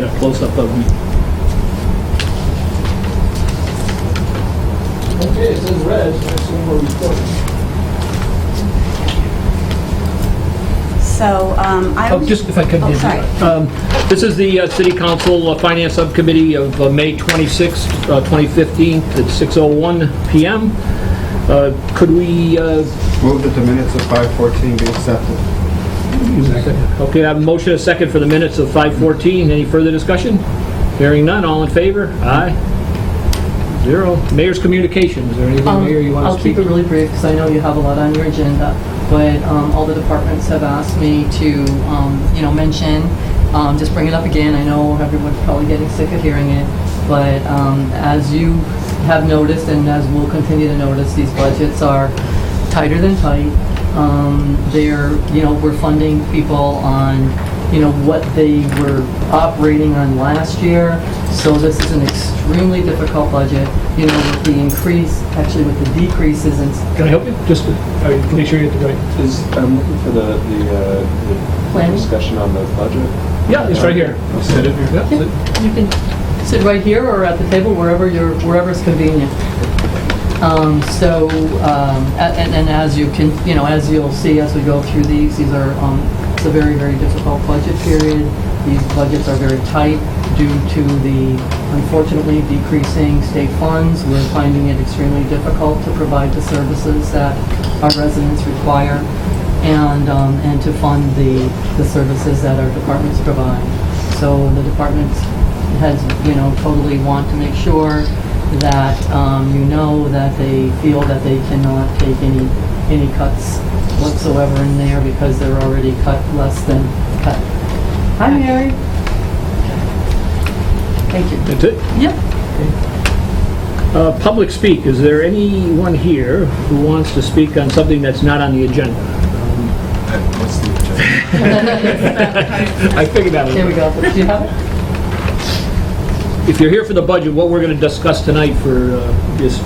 get a close-up of me. Okay, it says red, so I assume we're recording. So, Just if I could. Oh, sorry. This is the City Council Finance Subcommittee of May 26, 2015, at 6:01 p.m. Could we... Move that the minutes of 5:14 be accepted. Okay, I have a motion, a second for the minutes of 5:14. Any further discussion? Hearing none, all in favor? Aye. 0. Mayor's communications. Is there anything, Mayor, you want to I'll speak? keep it really brief because I know you have a lot on your agenda, but all the departments have asked me to, mention, just bring it up again. I know everyone's probably getting sick of hearing it, but as you have noticed and as we'll continue to notice, these budgets are tighter than tight. We're funding people on, what they were operating on last year. So this is an extremely difficult budget, with the increase, actually with the decreases in Can I help you? Just to make sure you get the right... I'm looking for the Planning? discussion on the budget. Yeah, it's right here. Sit it here. Yeah, sit. You can sit right here or at the table, wherever's convenient. And as you can, as you'll see as we go through these are, it's a very, very difficult budget period. These budgets are very tight due to the, unfortunately, decreasing state funds. We're finding it extremely difficult to provide the services that our residents require and to fund the services that our departments provide. So the departments has, totally want to make sure that that they feel that they cannot take any cuts whatsoever in there because they're already cut less than cut. Hi, Mary. Thank you. That's it? Yep. Public speak. Is there anyone here who wants to speak on something that's not on the agenda? What's the agenda? I figured that was... Here we go. Do you have it? If you're here for the budget, what we're going to discuss tonight is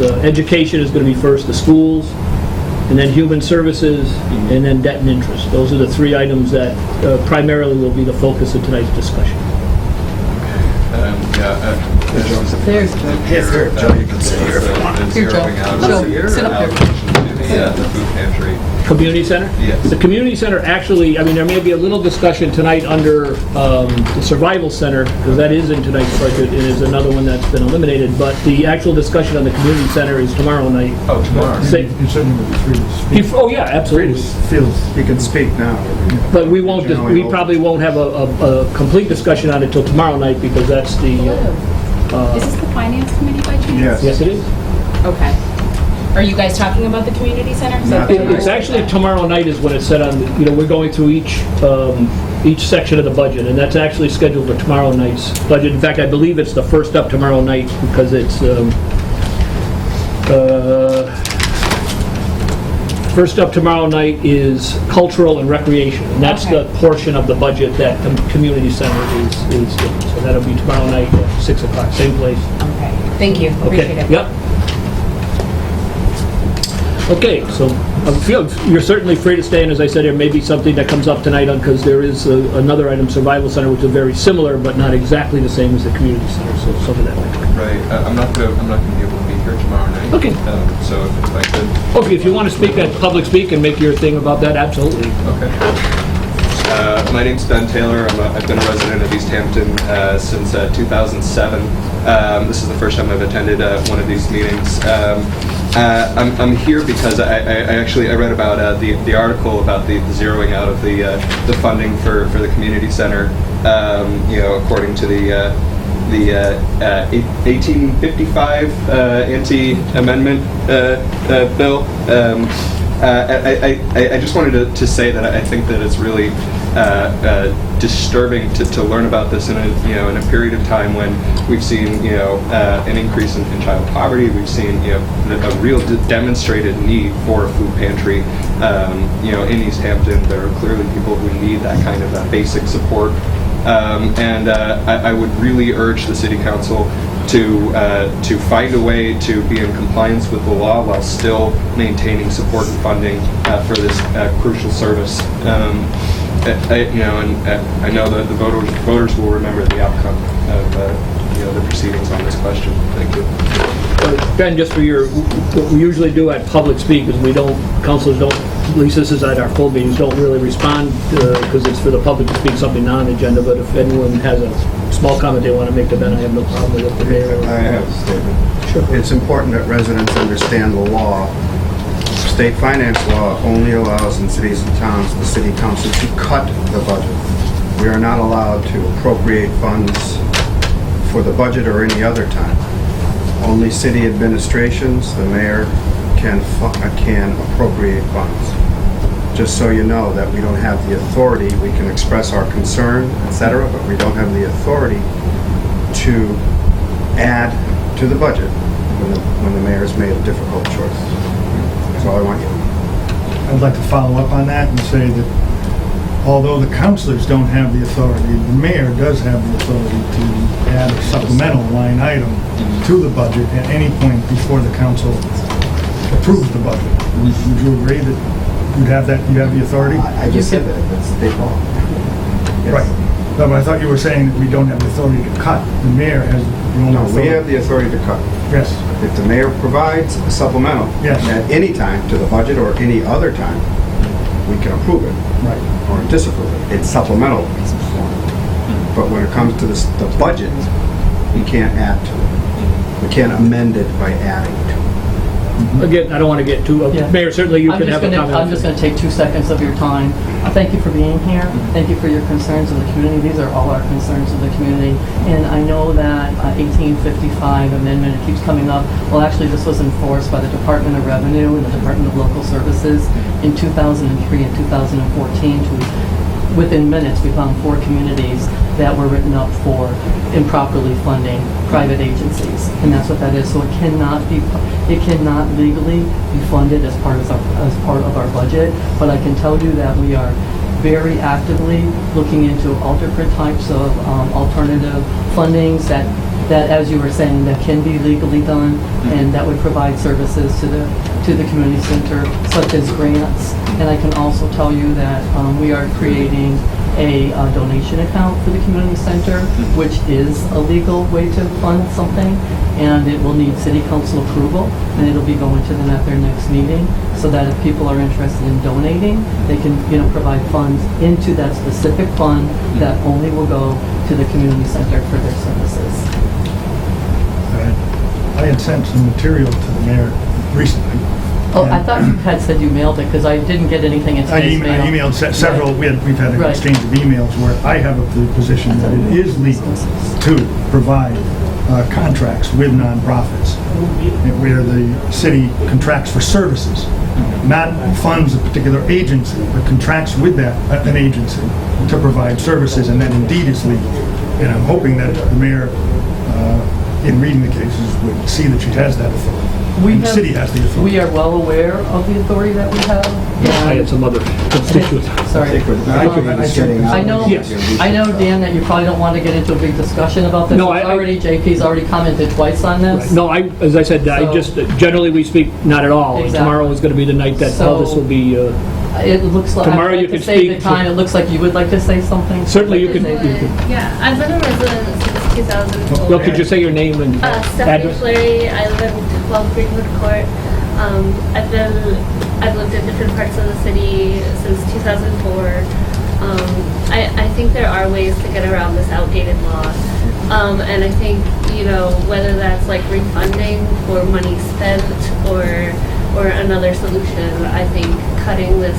education is going to be first, the schools, and then human services, and then debt and interest. Those are the 3 items that primarily will be the focus of tonight's discussion. There's Joe. Yes, sir. Joe, you can sit here if you want. Here, Joe. Joe, sit up here. The food pantry. Community center? Yes. The community center actually, there may be a little discussion tonight under the survival center, because that is in tonight's budget, and is another one that's been eliminated, but the actual discussion on the community center is tomorrow night. Oh, tomorrow. Say- You certainly would be free to speak. Oh, yeah, absolutely. You can speak now. But we won't, Generally we open. probably won't have a complete discussion on it till tomorrow night, because that's the, Is this the finance committee by chance? Yes. yes, it is. Okay. Are you guys talking about the community center? Not It's actually tomorrow night is when it's set on, we're going through each section of the budget, and that's actually scheduled for tomorrow night's budget. In fact, I believe it's the first up tomorrow night, because it's, first up tomorrow night is cultural and recreation, and that's Okay. the portion of the budget that the community center is doing. So that'll be tomorrow night at 6 o'clock, same place. Okay. Thank you. Appreciate Okay, it. yep. Okay, so you're certainly free to stay, and as I said, there may be something that comes up tonight because there is another item, Survival Center, which is very similar, but not exactly the same as the community center, so some of that might come. Right. I'm not gonna be able to be here tomorrow night. Okay. So if I could. Okay, if you want to speak at public speak and make your thing about that, absolutely. Okay. My name's Ben Taylor. I've been a resident of East Hampton since 2007. This is the first time I've attended one of these meetings. I'm here because I read about the article about the zeroing out of the funding for the community center. According to the 1855 anti-amendment bill. I just wanted to say that I think that it's really disturbing to learn about this in a period of time when we've seen an increase in child poverty. We've seen a real demonstrated need for a food pantry in East Hampton. There are clearly people who need that kind of basic support, and I would really urge the City Council to find a way to be in compliance with the law while still maintaining support and funding for this crucial service. I know that the voters will remember the outcome of the proceedings on this question. Thank you. Ben, just for what we usually do at public speak is councilors don't, at least this is at our full meetings, don't really respond because it's for the public to speak something non-agenda, but if anyone has a small comment they want to make to Ben, I have no problem with it. The mayor. I have a statement. Sure. It's important that residents understand the law. State finance law only allows in cities and towns the city council to cut the budget. We are not allowed to appropriate funds for the budget or any other time. Only city administrations, the mayor, can appropriate funds. Just so you know that we don't have the authority, we can express our concern, etc., but we don't have the authority to add to the budget when the mayor's made a difficult choice. That's all I want you to know. I'd like to follow up on that and say that although the councilors don't have the authority, the mayor does have the authority to add a supplemental line item to the budget at any point before the council approves the budget. Would you agree that you have the authority? I just said that, that's state law. Yes. Right. No, but I thought you were saying that we don't have the authority to cut. The mayor has the only No, authority. we have the authority to cut. Yes. If the mayor provides a supplemental Yes. at any time to the budget or any other time, we can approve it Right. or disapprove it. It's supplemental. But when it comes to the budget, we can't add to it. We can't amend it by adding to it. Again, I don't want to get too, Yeah. Mayor, certainly you can have a comment. I'm just going to take 2 seconds of your time. Thank you for being here. Thank you for your concerns of the community. These are all our concerns of the community. And I know that 1855 amendment, it keeps coming up. Well, actually, this was enforced by the Department of Revenue and the Department of Local Services in 2003 and 2014 within minutes, we found 4 communities that were written up for improperly funding private agencies, and that's what that is. So it cannot legally be funded as part of our budget. But I can tell you that we are very actively looking into all different types of alternative fundings that, as you were saying, that can be legally done and that would provide services to the community center, such as grants. And I can also tell you that we are creating a donation account for the community center, which is a legal way to fund something, and it will need city council approval, and it'll be going to them at their next meeting, so that if people are interested in donating, they can, provide funds into that specific fund that only will go to the community center for their services. I had sent some material to the mayor recently. Oh, I thought you had said you mailed it, because I didn't get anything in I today's mail. emailed several, Right. we've had an Right. exchange of emails where I have the position that it is legal to provide contracts with nonprofits, where the city contracts for services, not funds a particular agency, but contracts with an agency to provide services, and that indeed is legal. And I'm hoping that the mayor, in reading the cases, would see that she has that authority. And the city has the authority. We are well aware of the authority that we have. I had some other constituents. Sorry. I know, Yes. I know, Dan, that you probably don't want to get into a big discussion about this. No, JP's already commented twice on this. No, as I said, I So- just, generally we speak not at all. Exactly. Tomorrow is going to be the night that all this will be, It looks like, Tomorrow I'd you like to can save the speak time, it looks like you would like to say something. certainly you can, Yeah, I've been a resident since 2004. well, could you say your name and Stephanie address? Fleury, I live in 12 Greenwood Court. I've lived in different parts of the city since 2004. I think there are ways to get around this outdated law. And I think, whether that's like refunding for money spent or another solution, I think cutting this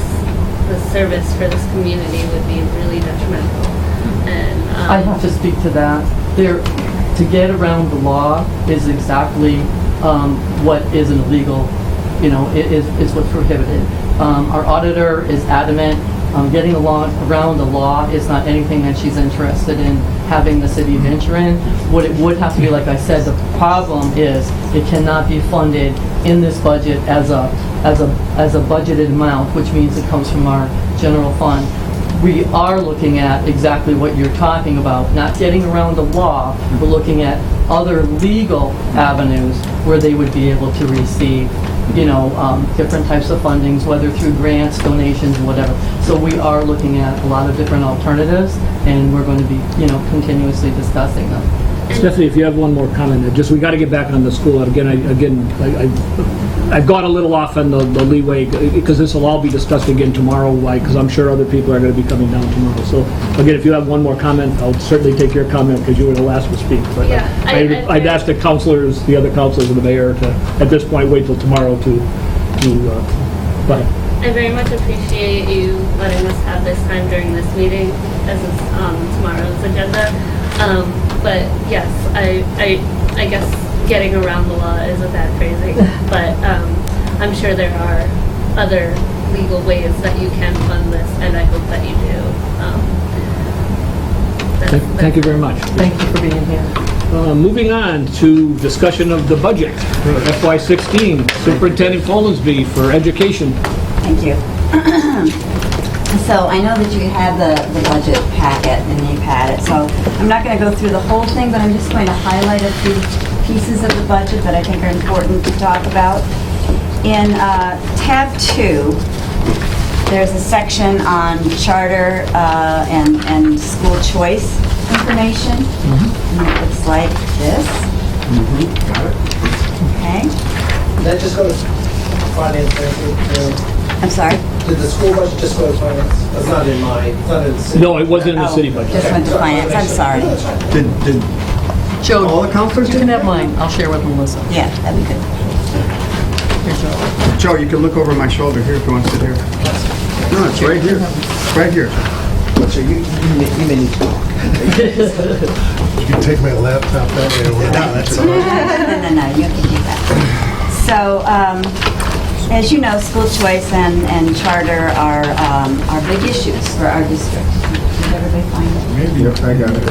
service for this community would be really detrimental. And I have to speak to that. To get around the law is exactly what is an illegal, is what's prohibited. Our auditor is adamant. Getting around the law is not anything that she's interested in having the city venture in. What it would have to be, like I said, the problem is it cannot be funded in this budget as a budgeted amount, which means it comes from our general fund. We are looking at exactly what you're talking about, not getting around the law. We're looking at other legal avenues where they would be able to receive different types of fundings, whether through grants, donations, whatever. So we are looking at a lot of different alternatives, and we're going to be, continuously discussing them. Stephanie, if you have one more comment, we got to get back on the school. I've gone a little off on the leeway, because this will all be discussed again tomorrow, because I'm sure other people are going to be coming down tomorrow. So again, if you have one more comment, I'll certainly take your comment, because you were the last to speak. But Yeah, I'd ask the other counselors and the mayor to, at this point, wait till tomorrow to go ahead. I very much appreciate you letting us have this time during this meeting, as it's tomorrow's agenda. But yes, I guess getting around the law is a bad phrasing, but I'm sure there are other legal ways that you can fund this, and I hope that you do. Thank you very much. Thank you for being here. Moving on to discussion of the budget for FY16. Superintendent Follinsby for education. Thank you. So I know that you have the budget packet and you've had it, so I'm not going to go through the whole thing, but I'm just going to highlight a few pieces of the budget that I think are important to talk about. In tab 2, there's a section on charter and school choice information. And it looks like this. Got it? Okay. That just goes finance, I'm sorry? did the school budget just go to finance? That's not in my, it's not in the city. No, it wasn't in the city budget. Just went to finance. I'm sorry. Did Joe, all the counselors you do? can have mine. I'll share with Melissa. Yeah, that'd be good. Here, Joe. Joe, you can look over my shoulder here if you want to sit here. No, it's right here. It's right here. So you may need to talk. You can take my laptop that way. No, that's all right. No, you have to do that. So, as you know, school choice and charter are big issues for our district. Did everybody find it? Maybe. Yep, I got it.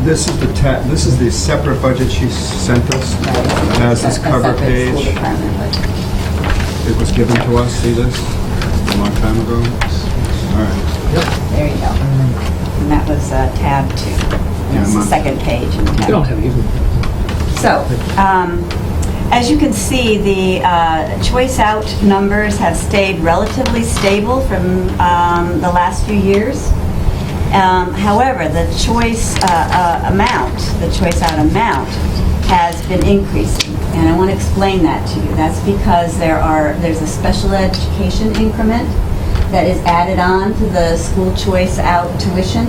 This is the separate budget she sent us. It has this A cover separate page. school department budget. It was given to us, see this? A long time ago. All right. There you go. And that was tab 2. That's the I'm on- second page in You don't tab. have it. So, as you can see, the choice out numbers have stayed relatively stable from the last few years. However, the choice out amount has been increasing, and I want to explain that to you. That's because there's a special education increment that is added on to the school choice out tuition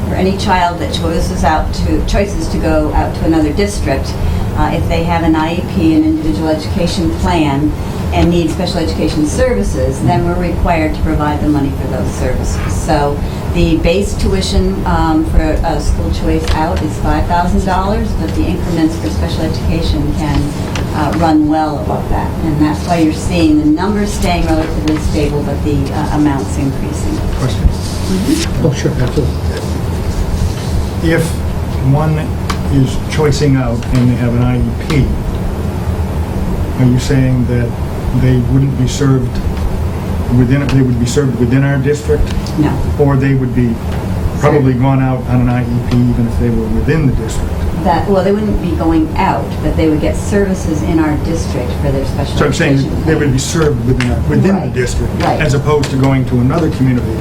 for any child that choices to go out to another district. If they have an IEP, an individual education plan, and need special education services, then we're required to provide the money for those services. So the base tuition for a school choice out is $5,000, but the increments for special education can run well above that. And that's why you're seeing the numbers staying relatively stable, but the amounts increasing. Question. Oh, sure, absolutely. If one is choicing out and they have an IEP, are you saying that they wouldn't be served they would be served within our district? No. Or they would be probably gone out on an IEP even if they were within the district? Well, they wouldn't be going out, but they would get services in our district for their special So I'm saying education they would be plans. served within the Right. district, Right. as opposed to going to another community.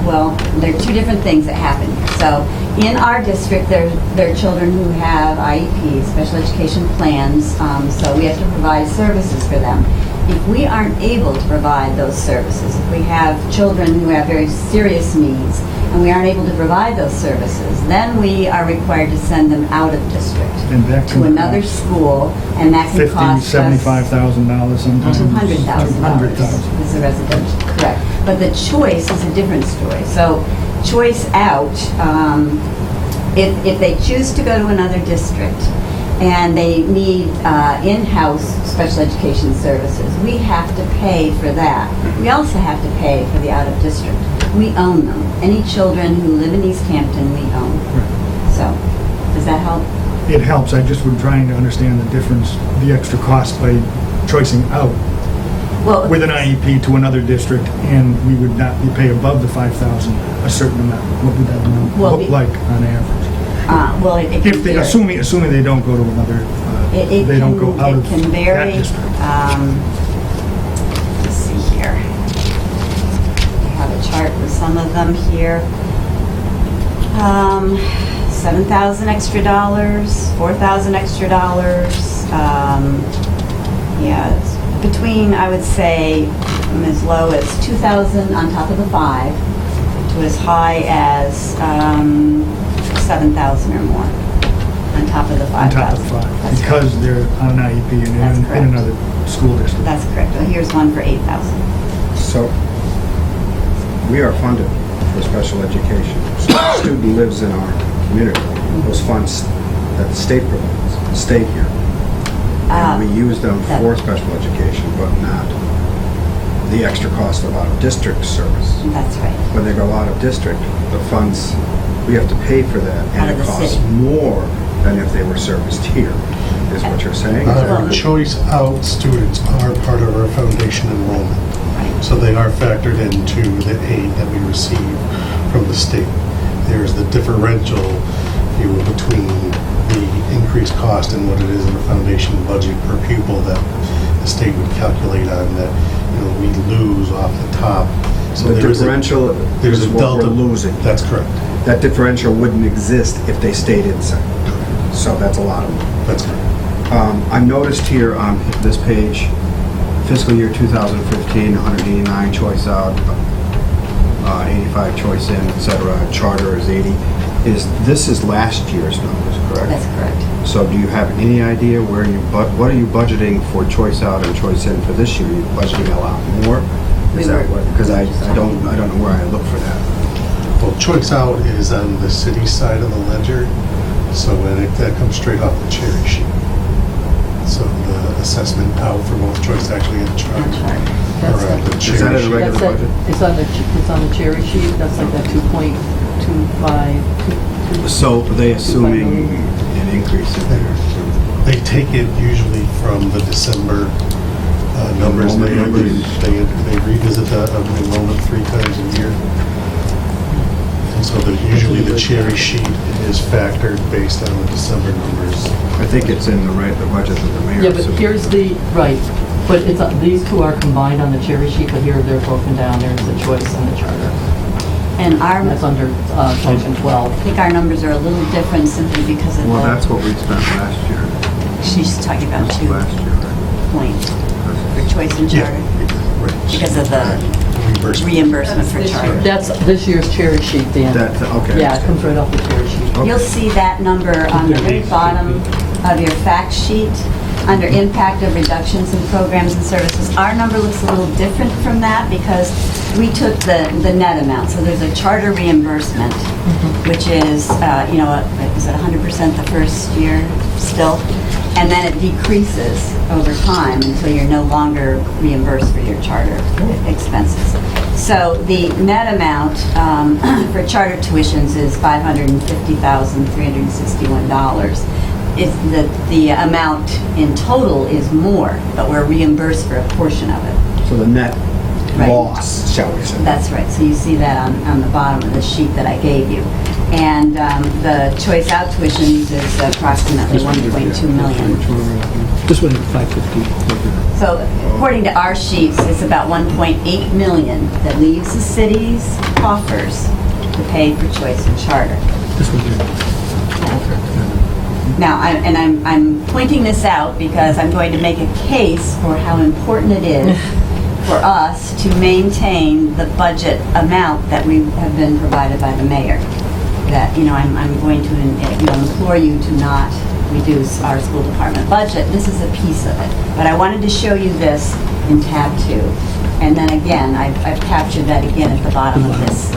Well, there are two different things that happen. So in our district, there are children who have IEPs, special education plans, so we have to provide services for them. If we aren't able to provide those services, if we have children who have very serious needs and we aren't able to provide those services, then we are required to send them out of district And that to can another cost school, and that can cost us $75,000 sometimes. $200,000 is a residential, correct. But the choice is a different story. So choice out, if they choose to go to another district and they need in-house special education services, we have to pay for that. We also have to pay for the out-of-district. We own them. Any children who live in East Hampton, we own. So, does that help? It helps, I just was trying to understand the difference, the extra cost by choicing out Well, with an IEP to another district, and we would not be pay above the 5,000, a certain amount. What would that amount Well, look like on average? well, it can If they, vary. assuming they don't go to another They don't go out of It can vary. that district. Let's see here. I have a chart with some of them here. 7,000 extra dollars, 4,000 extra dollars. Yeah, it's between, I would say, as low as 2,000 on top of the 5 to as high as 7,000 or more on top of the 5,000. On top of 5, That's because they're on an IEP and That's in correct. another school district. That's correct. Well, here's one for 8,000. So, we are funded for special education. So if a student lives in our community, those funds that the state provides stay here. And we use them for special education, but not the extra cost of out-of-district service. That's right. When they go out of district, the funds, we have to pay for that, Out and of it the costs city. more than if they were serviced here, is what you're saying? Well- Choice out students are part of our foundation enrollment. Right. So they are factored into the aid that we receive from the state. There's the differential, if you will, between the increased cost and what it is in the foundation budget per pupil that the state would calculate on that, we lose off the top. So The there's differential there's is a what we're delta. losing. That's correct. That differential wouldn't exist if they stayed inside. So that's a lot of money. That's correct. I noticed here on this page, fiscal year 2015, 189 choice out, 85 choice in, et cetera. Charter is 80. This is last year's numbers, correct? That's correct. So do you have any idea what are you budgeting for choice out and choice in for this year? Are you budgeting a lot more? Is that what? Because I don't know where I look for that. Well, choice out is on the city side of the ledger, so that comes straight off the cherry sheet. So the assessment out for both choice actually and charter. That's Or the Is that cherry in the sheet. regular That's budget? It's on the cherry sheet, that's like that 2.25. So they assuming an increase in there? They take it usually from the December numbers. Enrollment numbers. They revisit the enrollment 3 times a year. And so usually the cherry sheet is factored based on the December numbers. I think it's in the budget that the mayor. Yeah, but submitted. here's right, but these two are combined on the cherry sheet, but here they're broken down, there's the choice and the charter. And our, And that's under section 12. I think our numbers are a little different simply because of Well, the, that's what we spent last year. she's talking about Last 2 year, right? points for choice and charter Right. because of the Reimbursement. reimbursement for charter. That's this year's cherry sheet, Dan. Okay. Yeah, it comes right off the cherry sheet. Okay. You'll see that number on the very bottom of your fact sheet, under impact of reductions in programs and services. Our number looks a little different from that because we took the net amount. So there's a charter reimbursement, which is, is it 100% the first year still? And then it decreases over time until you're no longer reimbursed for your charter expenses. So the net amount for charter tuitions is $550,361. The amount in total is more, but we're reimbursed for a portion of it. So the net Right. loss, shall we say? That's right. So you see that on the bottom of the sheet that I gave you. And the choice out tuitions is approximately 1.2 million. This one, 550. So according to our sheets, it's about 1.8 million that leaves the city's coffers to pay for choice and charter. This one here. Now, I'm pointing this out because I'm going to make a case for how important it is for us to maintain the budget amount that we have been provided by the mayor. That, I'm going to implore you to not reduce our school department budget. This is a piece of it. But I wanted to show you this in tab 2. And then again, I've captured that again at the bottom of this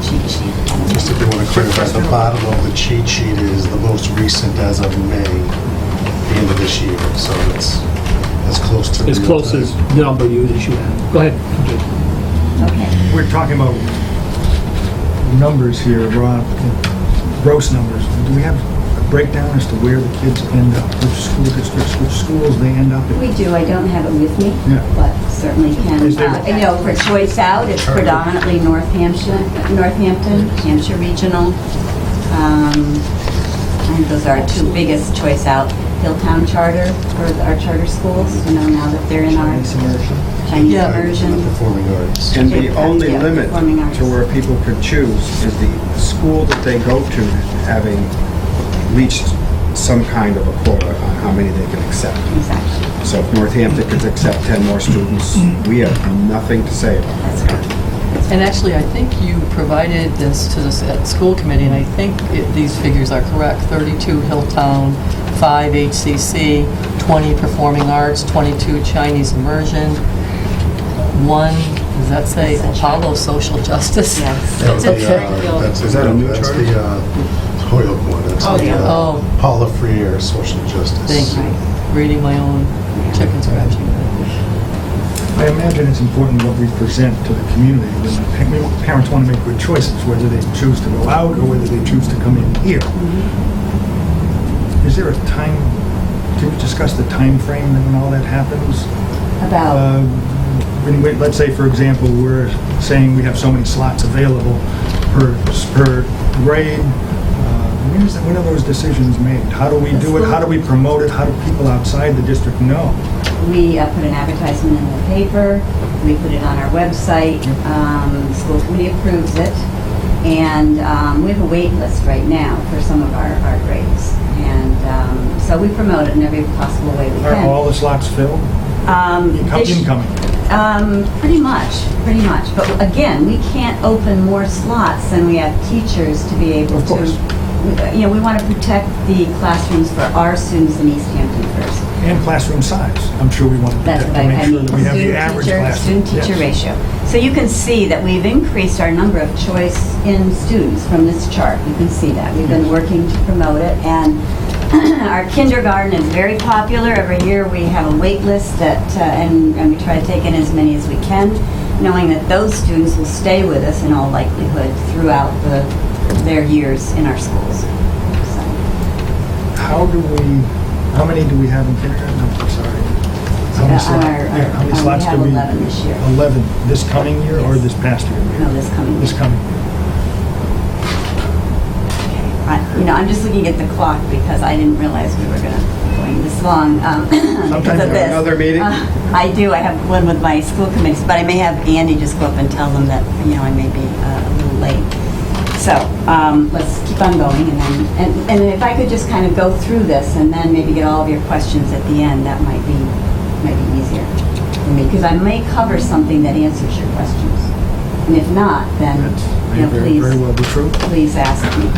cheat sheet. Just if you want to clarify, the bottom of the cheat sheet is the most recent as of May, the end of this year. So it's as close to As real close time. as the number you have. Go ahead. Okay. We're talking about numbers here, Rob, gross numbers. Do we have a breakdown as to where the kids end up, which school districts, which schools they end up in? We do. I don't have it with me, Yeah. but certainly can. Is there- For choice out, it's predominantly Northampton, Hampshire Regional. I think those are our 2 biggest choice out. Hilltown charter for our charter schools, now that they're in our Chinese immersion. Chinese Yeah. immersion. And the performing arts. And the only Yeah, limit performing arts. to where people could choose is the school that they go to having reached some kind of a quota on how many they can accept. Exactly. So if Northampton could accept 10 more students, we have nothing to say about That's that. right. And actually, I think you provided this to the school committee, and I think these figures are correct. 32 Hilltown, 5 HCC, 20 Performing Arts, 22 Chinese Immersion, 1, does that say Apollo Social Justice? Yes. That's the, Okay. that's Is that a new that's charter? the Holyoke one. That's Oh, the yeah. Oh. Paula Freire Social Justice. Thank you. Reading my own chicken scratching. I imagine it's important what we present to the community when parents want to make good choices, whether they choose to go out or whether they choose to come in here. Is there a time, do we discuss the time frame when all that happens? About, Let's say, for example, we're saying we have so many slots available per grade. When are those decisions made? How do we do it? How do we promote it? How do people outside the district know? we put an advertisement in the paper, we put it on our website, the school committee approves it, and we have a wait list right now for some of our grades. And so we promote it in every possible way we Are can. all the slots filled? Incoming? Pretty much. But again, we can't open more slots than we have teachers to be able Of to. course. We want to protect the classrooms for our students in East Hampton first. And classroom size. I'm sure we want to That's what I make sure mean, that we have the average classroom. student-teacher Yes. ratio. So you can see that we've increased our number of choice in students from this chart. You can see that. We've been working to promote it, and our kindergarten is very popular. Every year we have a wait list that, and we try to take in as many as we can, knowing that those students will stay with us in all likelihood throughout their years in our schools. So, How many do we have in kindergarten? I'm sorry. How many slots? Yeah, how many slots we do have we? 11 this year. 11 this coming year or Yes. this past year? No, this coming year. This coming year. I'm just looking at the clock because I didn't realize we were going this long because Sometimes of you have this. another meeting? I do. I have one with my school committees, but I may have Andy just go up and tell them that, I may be a little late. So let's keep on going, and if I could just kind of go through this and then maybe get all of your questions at the end, that might be easier for me, because I may cover something that answers your questions. And if not, then, That may please. very well be true. Please ask me.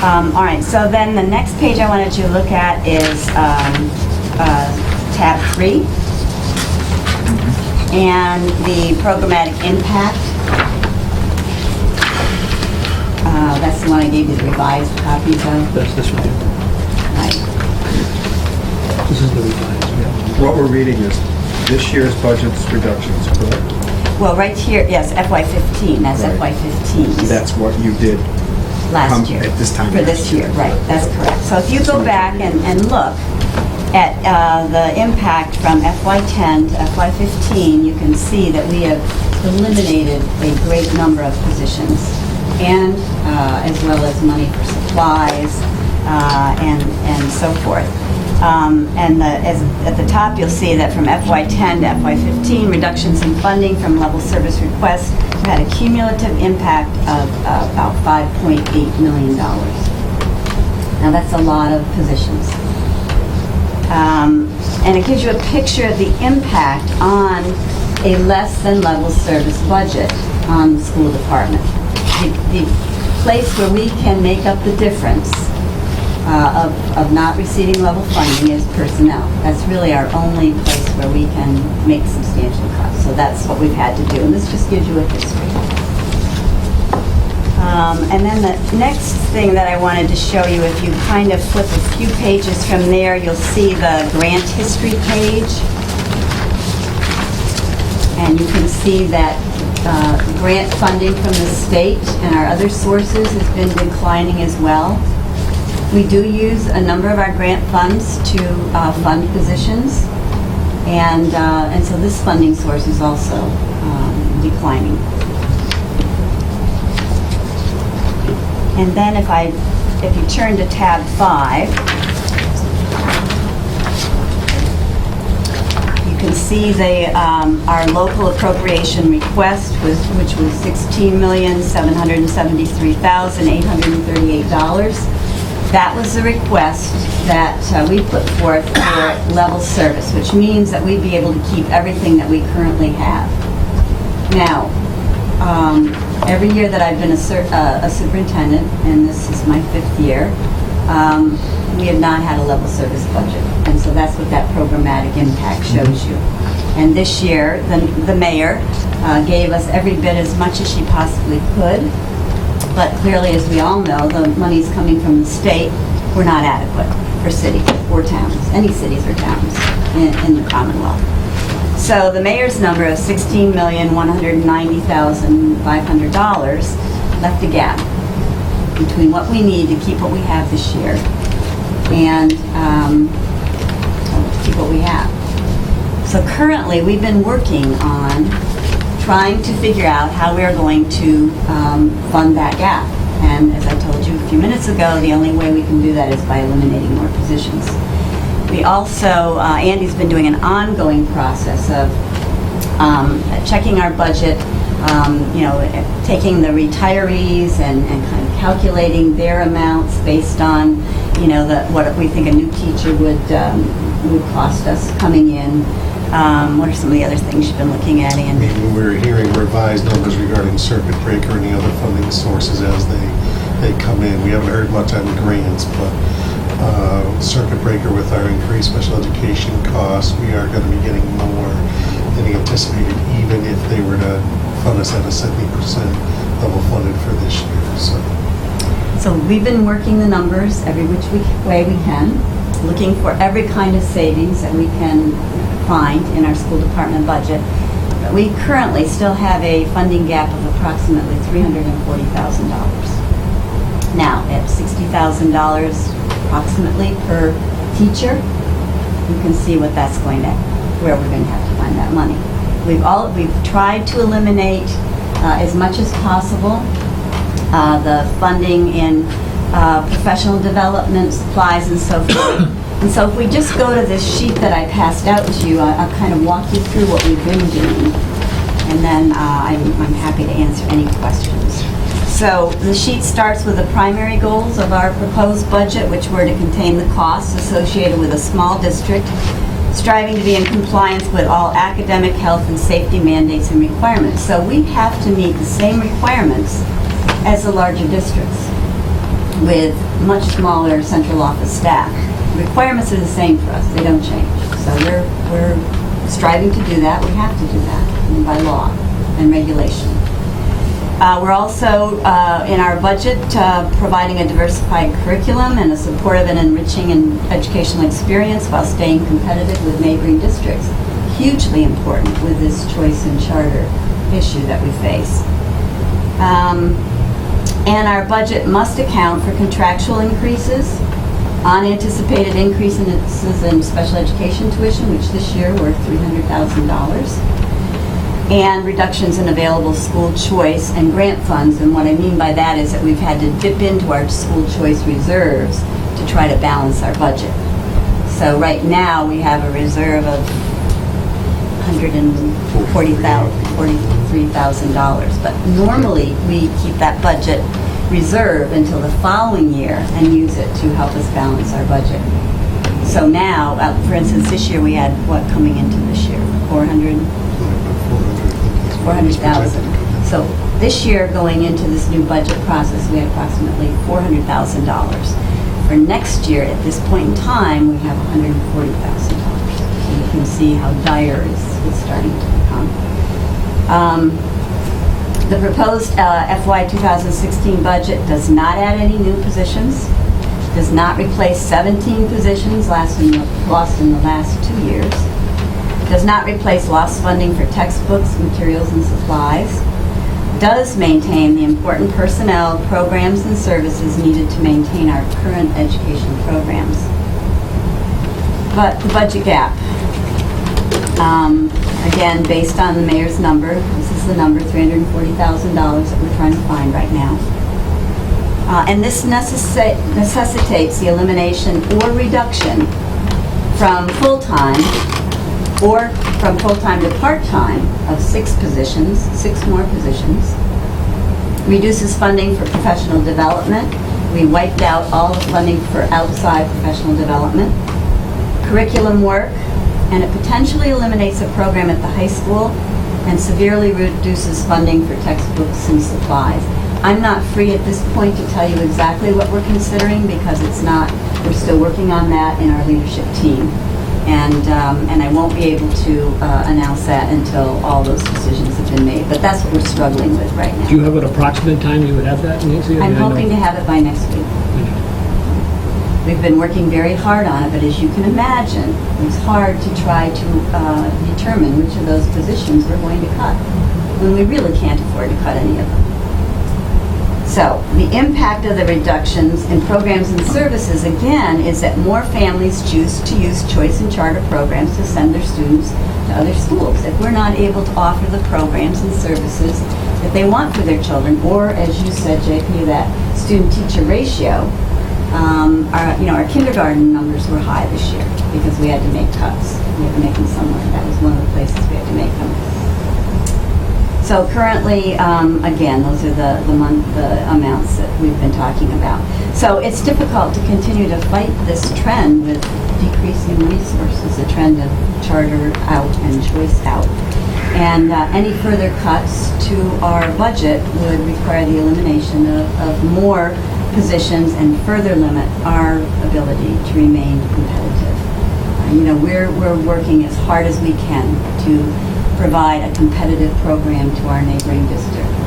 All right, so then the next page I wanted you to look at is tab 3, and the programmatic impact. That's the one I gave you the revised copies of. That's this one here. Right. This is the revised, yeah. What we're reading is this year's budget's reductions, correct? Well, right here, yes, FY15, that's Right. FY15. That's what you did Last year. at this time For last this year, right, that's correct. So if you go back and look at the impact from FY10 to FY15, you can see that we have eliminated a great number of positions, and as well as money for supplies and so forth. At the top, you'll see that from FY10 to FY15, reductions in funding from level service requests had a cumulative impact of about $5.8 million. Now, that's a lot of positions. And it gives you a picture of the impact on a less than level service budget on the school department. The place where we can make up the difference of not receiving level funding is personnel. That's really our only place where we can make substantial cuts. So that's what we've had to do. And this just gives you a history. And then the next thing that I wanted to show you, if you kind of flip a few pages from there, you'll see the grant history page. And you can see that grant funding from the state and our other sources has been declining as well. We do use a number of our grant funds to fund positions, and so this funding source is also declining. And then if you turn to tab 5, can see our local appropriation request, which was $16,773,838. That was the request that we put forth for level service, which means that we'd be able to keep everything that we currently have. Now, every year that I've been a superintendent, and this is my 5th year, we have not had a level service budget. And so that's what that programmatic impact shows you. And this year, the mayor gave us every bit as much as she possibly could. But clearly, as we all know, the monies coming from the state were not adequate for cities or towns, any cities or towns in the Commonwealth. So the mayor's number of $16,190,500 left a gap between what we need to keep what we have this year and keep what we have. So currently, we've been working on trying to figure out how we are going to fund that gap. And as I told you a few minutes ago, the only way we can do that is by eliminating more positions. We also, Andy's been doing an ongoing process of checking our budget, taking the retirees and kind of calculating their amounts based on, what we think a new teacher would cost us coming in. What are some of the other things you've been looking at, Andy? We're hearing revised numbers regarding circuit breaker and the other funding sources as they come in. We haven't heard much on grants, but circuit breaker with our increased special education costs, we are going to be getting more than anticipated, even if they were to fund us at a 70% level funded for this year. So we've been working the numbers every which way we can, looking for every kind of savings that we can find in our school department budget. But we currently still have a funding gap of approximately $340,000. Now, at $60,000 approximately per teacher, you can see where we're going to have to find that money. We've tried to eliminate as much as possible the funding in professional development, supplies, and so forth. And so if we just go to this sheet that I passed out to you, I'll kind of walk you through what we've been doing, and then I'm happy to answer any questions. So the sheet starts with the primary goals of our proposed budget, which were to contain the costs associated with a small district, striving to be in compliance with all academic, health, and safety mandates and requirements. So we have to meet the same requirements as the larger districts with much smaller central office staff. The requirements are the same for us, they don't change. So we're striving to do that, we have to do that by law and regulation. We're also, in our budget, providing a diversified curriculum and a supportive and enriching and educational experience while staying competitive with neighboring districts. Hugely important with this choice and charter issue that we face. And our budget must account for contractual increases, unanticipated increases in special education tuition, which this year were $300,000, and reductions in available school choice and grant funds. And what I mean by that is that we've had to dip into our school choice reserves to try to balance our budget. So right now, we have a reserve of $143,000. But normally, we keep that budget reserve until the following year and use it to help us balance our budget. So now, for instance, this year we had what coming into this year? 400,000. So this year, going into this new budget process, we had approximately $400,000. For next year, at this point in time, we have $140,000. So you can see how dire it's starting to become. The proposed FY 2016 budget does not add any new positions, does not replace 17 positions lost in the last 2 years, does not replace lost funding for textbooks, materials, and supplies, does maintain the important personnel, programs, and services needed to maintain our current education programs. But the budget gap, again, based on the mayor's number, this is the number, $340,000 that we're trying to find right now. And this necessitates the elimination or reduction from full-time or from full-time to part-time of 6 positions, 6 more positions. Reduces funding for professional development. We wiped out all the funding for outside professional development. Curriculum work, and it potentially eliminates a program at the high school and severely reduces funding for textbooks and supplies. I'm not free at this point to tell you exactly what we're considering because it's not, we're still working on that in our leadership team. And I won't be able to announce that until all those decisions have been made. But that's what we're struggling with right now. Do you have an approximate time you would have that, Nancy? I'm hoping to have it by next week. We've been working very hard on it, but as you can imagine, it's hard to try to determine which of those positions we're going to cut when we really can't afford to cut any of them. So the impact of the reductions in programs and services, again, is that more families choose to use choice and charter programs to send their students to other schools. If we're not able to offer the programs and services that they want for their children, or as you said, JP, that student-teacher ratio, our kindergarten numbers were high this year because we had to make cuts. We had to make them somewhere. That was one of the places we had to make them. So currently, again, those are the amounts that we've been talking about. So it's difficult to continue to fight this trend with decreasing resources, a trend of charter out and choice out. And any further cuts to our budget would require the elimination of more positions and further limit our ability to remain competitive. We're working as hard as we can to provide a competitive program to our neighboring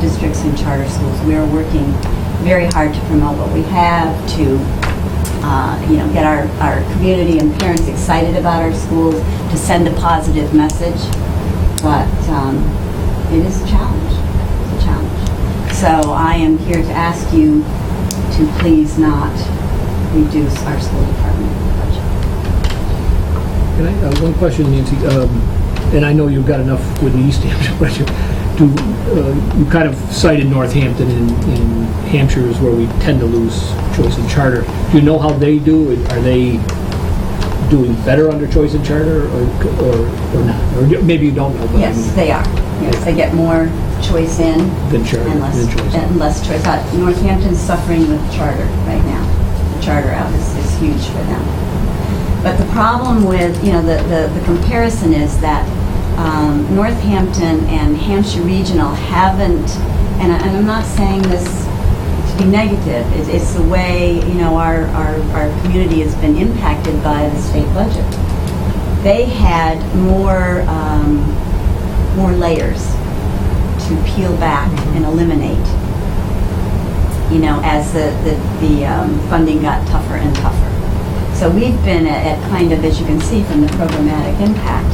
districts and charter schools. We're working very hard to promote what we have, to get our community and parents excited about our schools, to send a positive message. But it is a challenge. It's a challenge. So I am here to ask you to please not reduce our school department budget. Can I, one question, Nancy, and I know you've got enough with the East Hampshire budget. You kind of cited Northampton in Hampshire as where we tend to lose choice and charter. Do you know how they do? Are they doing better under choice and charter or not? Or maybe you don't know. But Yes, they are. Yes, they get more choice in than charter. and less choice out. Northampton's suffering with charter right now. The charter out is huge for them. But the problem with, the comparison is that Northampton and Hampshire Regional haven't, and I'm not saying this to be negative, it's the way, our community has been impacted by the state budget. They had more layers to peel back and eliminate, as the funding got tougher and tougher. So we've been at kind of, as you can see from the programmatic impact,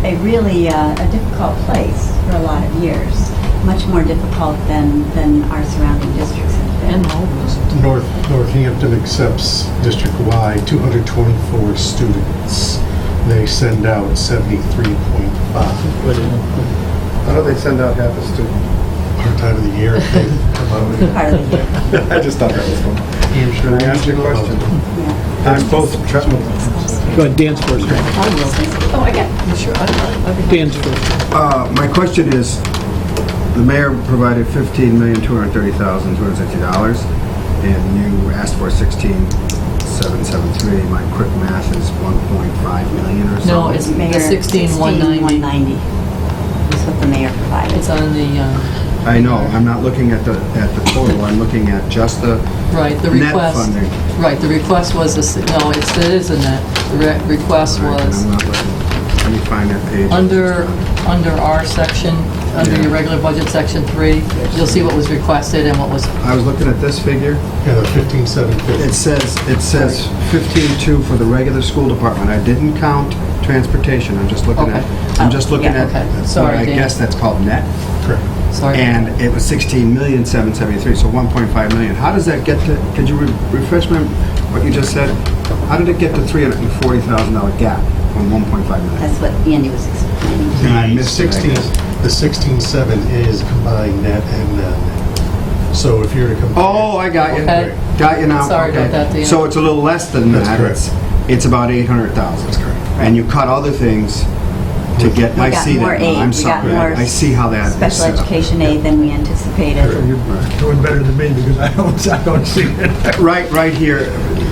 a really difficult place for a lot of years. Much more difficult than our surrounding districts have been. And Northampton accepts district-wide 224 students. They send out 73.5. How do they send out half a student? Our time of the year, they come out. Part of the year. I just thought that was funny. Hampshire Can I ask you a question? Yeah. I'm both, Go ahead, Dan's first. Oh, again. Sure, Dan's first. my question is, the mayor provided $15,230,260, and you asked for $16,773. My quick math is $1.5 million or so. No, it's the 16,190. Is what the mayor provided. It's on the, I know, I'm not looking at the total, I'm looking at just the the net request. funding. Right, the request was, it is a net. The request All right, and was I'm not looking. Let me find that page. under our section, under Yeah. your regular budget, section 3, you'll see what was requested and what was, I was looking at this figure. Yeah, the 15,750. It says 15.2 for the regular school department. I didn't count transportation. I'm just looking Okay. at. okay. Sorry, I Dan. guess that's called net. Correct. sorry. And it was 16,773, so 1.5 million. How does that get to? Could you refresh my what you just said? How did it get to $340,000 gap from 1.5 million? That's what Andy was explaining. And I missed it, I guess. The 16.7 is combined net and non-net. So if you're to compare. Oh, I got you. Okay. Got you now. Sorry about Okay. that, Dan. So it's a little less than That's that. correct. It's about 800,000. That's correct. And you cut other things to get, We I got see more that, aid. I'm We got sorry, more I see how that is Special set up. education aid than we anticipated. You're doing better than me because I don't see it. Right here,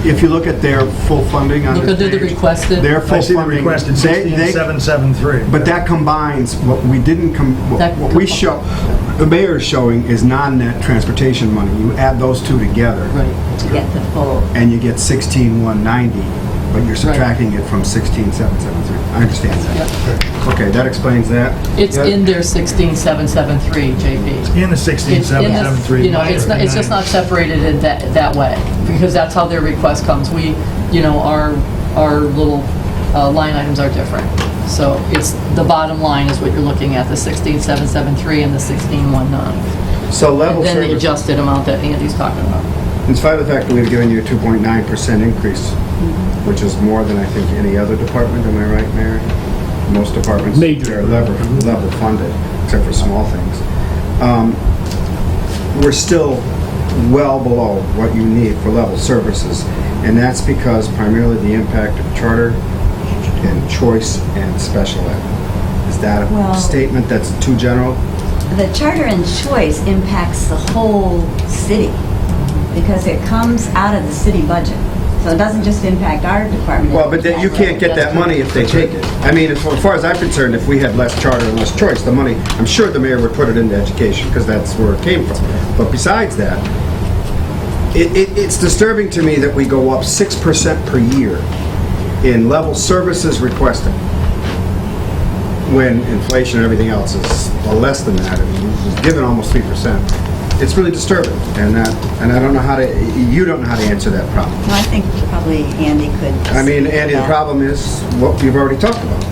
if you look at their full funding on Look this under the page, requested. their I full see the funding, requested they- 16,773. but that combines, what we didn't, That- what we show, the mayor is showing is non-net transportation money. You add those two together, Right. To get the full, and you get 16,190, but you're subtracting it from 16,773. I understand that. Okay, that explains that. It's Yeah. in their 16773, JP. In the It's in the- 16,773. You know, it's just not separated in that way, because that's how their request comes. We, you know, our little line items are different. So it's, the bottom line is what you're looking at, the 16773 and the 16119. So level And then the service, adjusted amount that Andy's talking about. in spite of the fact that we've given you a 2.9% increase, which is more than I think any other department, am I right, Mayor? Most departments Major. are level funded, except for small things. We're still well below what you need for level services, and that's because primarily the impact of charter and choice and special ed. Is that Well- a statement that's too general? the charter and choice impacts the whole city because it comes out of the city budget. So it doesn't just impact our department. Well, but you can't get that money if they take it. I mean, as far as I'm concerned, if we had less charter and less choice, the money, I'm sure the mayor would put it into education, because that's where it came from. But besides that, it's disturbing to me that we go up 6% per year in level services requested, when inflation and everything else is less than that. I mean, it's given almost 3%. It's really disturbing, and I don't know how to, you don't know how to answer that problem. No, I think probably Andy could. I mean, Andy, the that. problem is what you've already talked about.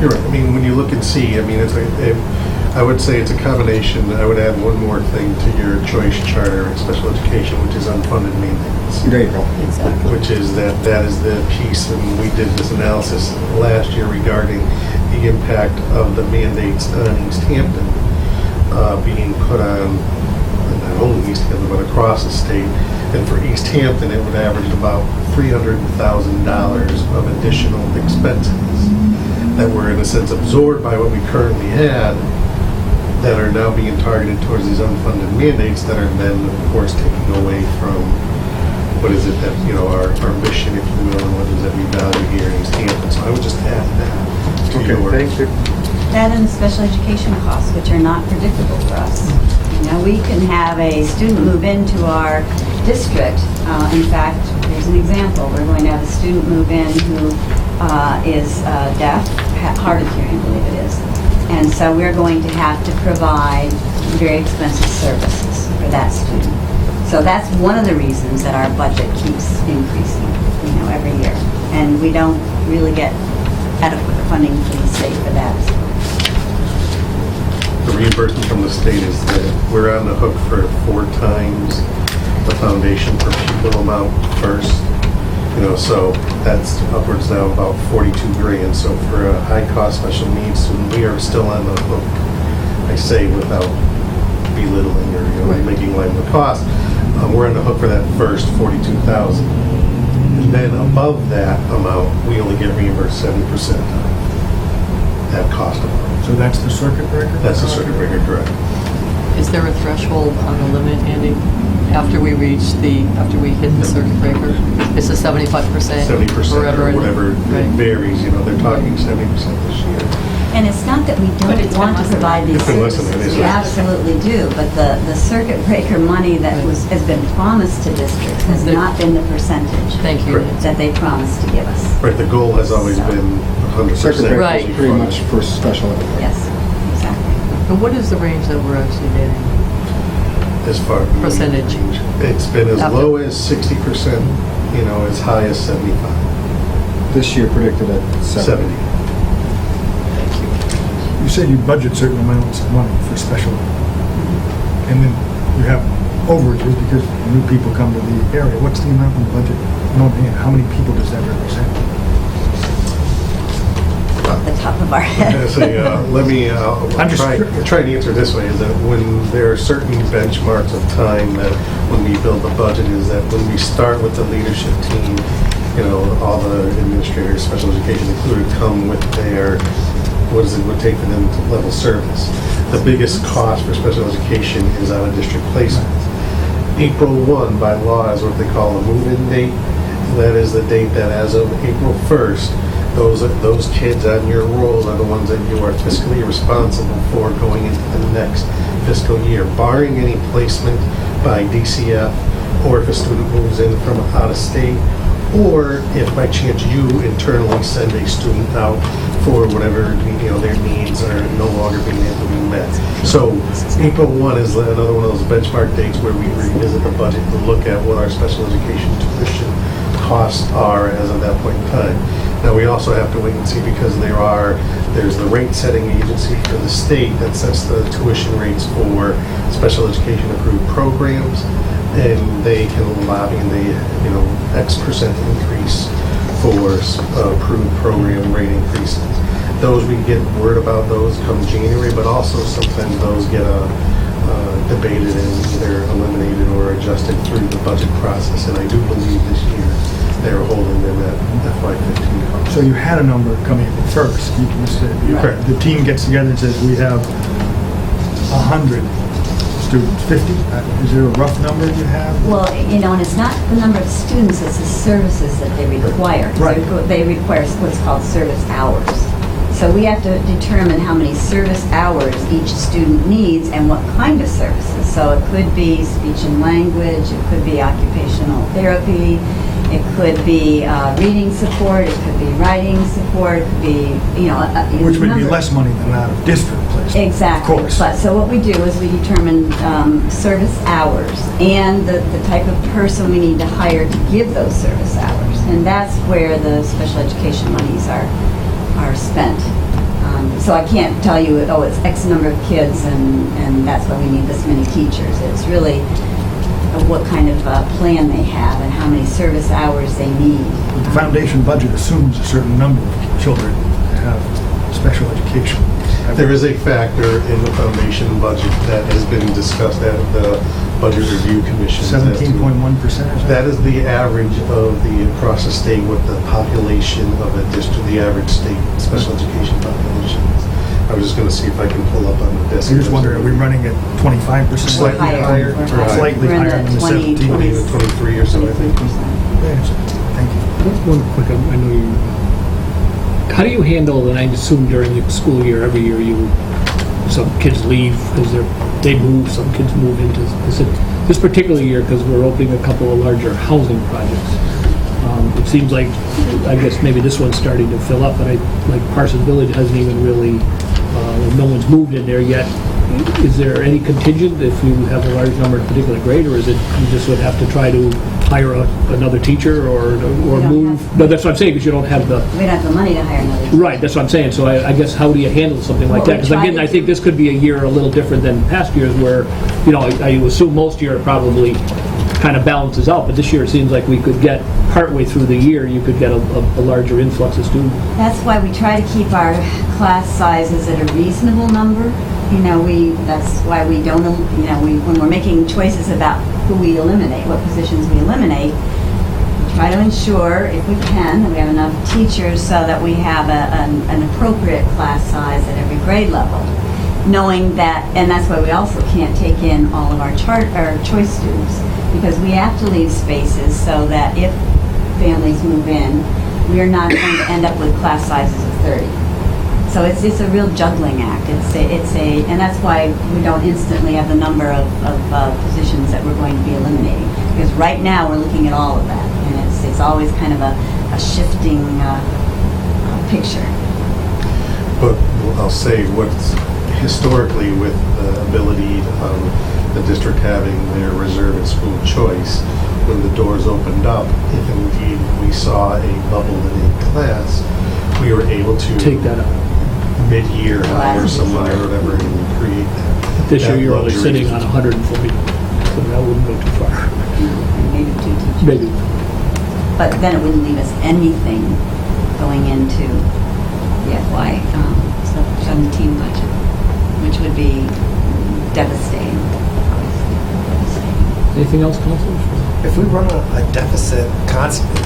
You're right. I mean, when you look at C, I mean, I would say it's a combination. I would add one more thing to your choice charter and special education, which is unfunded mandates. There you go. Exactly. Which is that is the piece, and we did this analysis last year regarding the impact of the mandates on East Hampton being put on, not only East Hampton, but across the state. And for East Hampton, it would average about $300,000 of additional expenses that were, in a sense, absorbed by what we currently had, that are now being targeted towards these unfunded mandates that are then, of course, taking away from what is it that, you know, our mission, if you will, and what is that we value here in East Hampton. So I would just add that to your. Okay, thank you. That and the special education costs, which are not predictable for us. You know, we can have a student move into our district. In fact, here's an example. We're going to have a student move in who is deaf, hard of hearing, I believe it is. And so we're going to have to provide very expensive services for that student. So that's one of the reasons that our budget keeps increasing, you know, every year. And we don't really get adequate funding from the state for that. The reimbursement from the state is that we're on the hook for 4 times the foundation per pupil amount first. You know, so that's upwards now about 42 grand. So for a high-cost special needs student, we are still on the hook, I say, without belittling or, you know, making light of the cost. We're on the hook for that first 42,000. And then above that amount, we only get reimbursed 70% of that cost amount. So that's the circuit breaker? That's the circuit breaker, correct. Is there a threshold on the limit, Andy? After we hit the circuit breaker? It's a 75%? 70% forever or and- whatever, it Right. varies, you know, they're talking 70% this year. And it's not that we But it's don't want been to provide these It's been less than services. that, We isn't it? absolutely do, but the circuit breaker money that has been promised to districts has not been the percentage Thank you. Correct. that they promised to give us. Right, the goal has always So- been 100%. Circuit breaker Right. is pretty much for special ed. Yes, exactly. And what is the range that we're actually getting? As far Percentage. It's been as After- low as 60%, you know, as high as 75, This year predicted at 70. 70. You said you budget certain amounts of money for special ed. And then you have overages because new people come to the area. What's the amount in the budget? No, man, how many people does that represent? Off the top of our I'm gonna head. say, let me I'm just try to answer this way, is that when there are certain benchmarks of time that when we build the budget, is that when we start with the leadership team, you know, all the administrators, special education included, come with their what does it would take for them to level service. The biggest cost for special education is out-of-district placement. April 1 by law is what they call a move-in date. That is the date that as of April 1st, those kids on your rolls are the ones that you are fiscally responsible for going into the next fiscal year, barring any placement by DCF, or if a student moves in from out of state, or if by chance you internally send a student out for whatever, their needs are no longer being able to be met. So April 1 is another one of those benchmark dates where we revisit the budget to look at what our special education tuition costs are as of that point in time. Now, we also have to wait and see because there's the rate setting agency for the state that sets the tuition rates for special education approved programs, and they can lobby X percent increase for approved program rate increases. Those, we get word about those come January, but also sometimes those get debated and either eliminated or adjusted through the budget process. And I do believe this year they're holding them at FY15 cost. So you had a number coming in first. You said, Correct. the team gets together and says, we have 100 students, 50? Is there a rough number you have? Well, and it's not the number of students, it's the services that they require. Right. They require what's called service hours. So we have to determine how many service hours each student needs and what kind of services. So it could be speech and language, it could be occupational therapy, it could be reading support, it could be writing support, it could be, Which would be number- less money than out of district placement. Exactly. Of course. But, so what we do is we determine service hours and the type of person we need to hire to give those service hours. And that's where the special education monies are spent. So I can't tell you, it's X number of kids and that's why we need this many teachers. It's really what kind of plan they have and how many service hours they need. But the foundation budget assumes a certain number of children have special education. There is a factor in the foundation budget that has been discussed at the Budget Review Commission. 17.1%. That is the average across the state with the population of a district, the average state special education population. I was just going to see if I can pull up on the desk. I just wonder, are we running at 25%? Slightly higher. We're Slightly We're in higher than the 20, 17. 20 to 23 or so, I think. 23%. Thank you. One quick, I know you, how do you handle, and I assume during the school year, every year some kids leave because they move, some kids move into this particular year because we're opening a couple of larger housing projects. It seems like, I guess maybe this one's starting to fill up, but like Parsons Village hasn't even really, no one's moved in there yet. Is there any contingent if you have a large number in a particular grade, or is it you just would have to try to hire another teacher or don't move? have- No, that's what I'm saying, because you don't have the, We don't have the money to hire another teacher. right, that's what I'm saying. So I guess how do you handle something like What that? we Because try again, to I think do- this could be a year a little different than past years where, I assume most year it probably kind of balances out, but this year it seems like we could get, partway through the year, you could get a larger influx of students. That's why we try to keep our class sizes at a reasonable number. That's why we don't, when we're making choices about who we eliminate, what positions we eliminate, we try to ensure, if we can, that we have enough teachers so that we have an appropriate class size at every grade level. Knowing that, and that's why we also can't take in all of our choice students, because we have to leave spaces so that if families move in, we are not going to end up with class sizes of 30. So it's a real juggling act. And that's why we don't instantly have the number of positions that we're going to be eliminating. Because right now we're looking at all of that, and it's always kind of a shifting picture. But I'll say what's historically with the ability of the district having their reserve and school choice, when the doors opened up, if indeed we saw a bubble in a class, we were able to Take that out. mid-year hire somebody or whatever and create that. This year that you're only luxury. sitting on 140, so that wouldn't go too far. And maybe 2 teachers. Maybe. But then it wouldn't leave us anything going into the FY 17 budget, which would be devastating. Anything else, councilors? If we run a deficit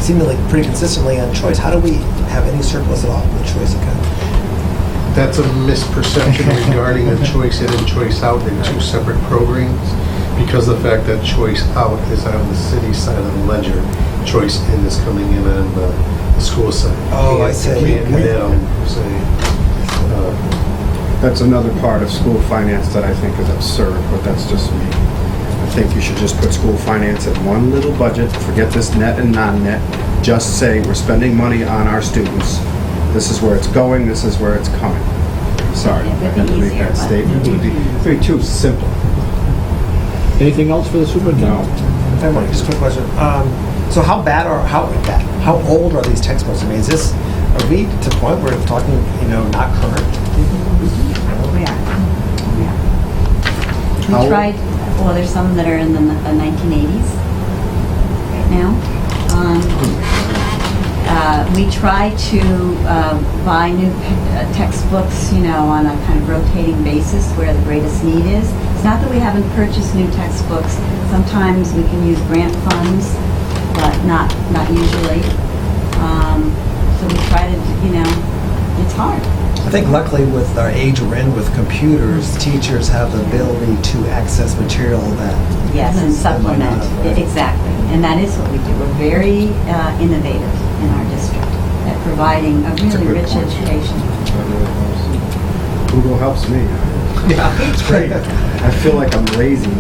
seemingly pretty consistently on choice, how do we have any surplus at all in the choice account? That's a misperception regarding the choice in and choice out. They're two separate programs because of the fact that choice out is on the city side of the ledger. Choice in is coming in on the school side. Oh, I see. Can't add on, say, That's another part of school finance that I think is absurd, but that's just me. I think you should just put school finance in one little budget, forget this net and non-net, just say we're spending money on our students. This is where it's going, this is where it's coming. Sorry, It I would had be to make easier, that but- statement. It would be very too simple. Anything else for the superintendent? I have just a quick question. So how bad or how old are these textbooks? I mean, are we to the point where we're talking, not current? We are. We are. How We old? tried, well, there's some that are in the 1980s right now. We try to buy new textbooks, on a kind of rotating basis where the greatest need is. It's not that we haven't purchased new textbooks. Sometimes we can use grant funds, but not usually. So we try to, it's hard. I think luckily with our age we're in with computers, teachers have the ability to access material that. Yes, and that might supplement, not have, right? exactly. And that is what we do. We're very innovative in our district at providing a a really good rich point. education. That really helps. Google helps me. Yeah, It's great. I feel like I'm lazy.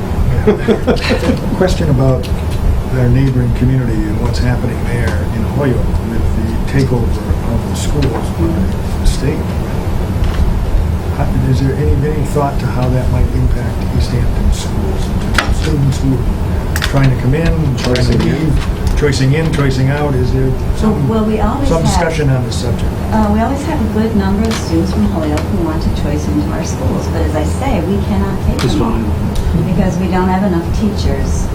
Question about our neighboring community and what's happening there in Hoyoke with the takeover of the schools by the state. Is there any thought to how that might impact East Hampton schools in terms of students who are trying to come in, trying to Choicing in. leave, choicing in, choicing out? Is there some Well, we always have, discussion on the subject? we always have a good number of students from Holyoke who want to choice into our schools. But as I say, we cannot take Just them all fine. because we don't have enough teachers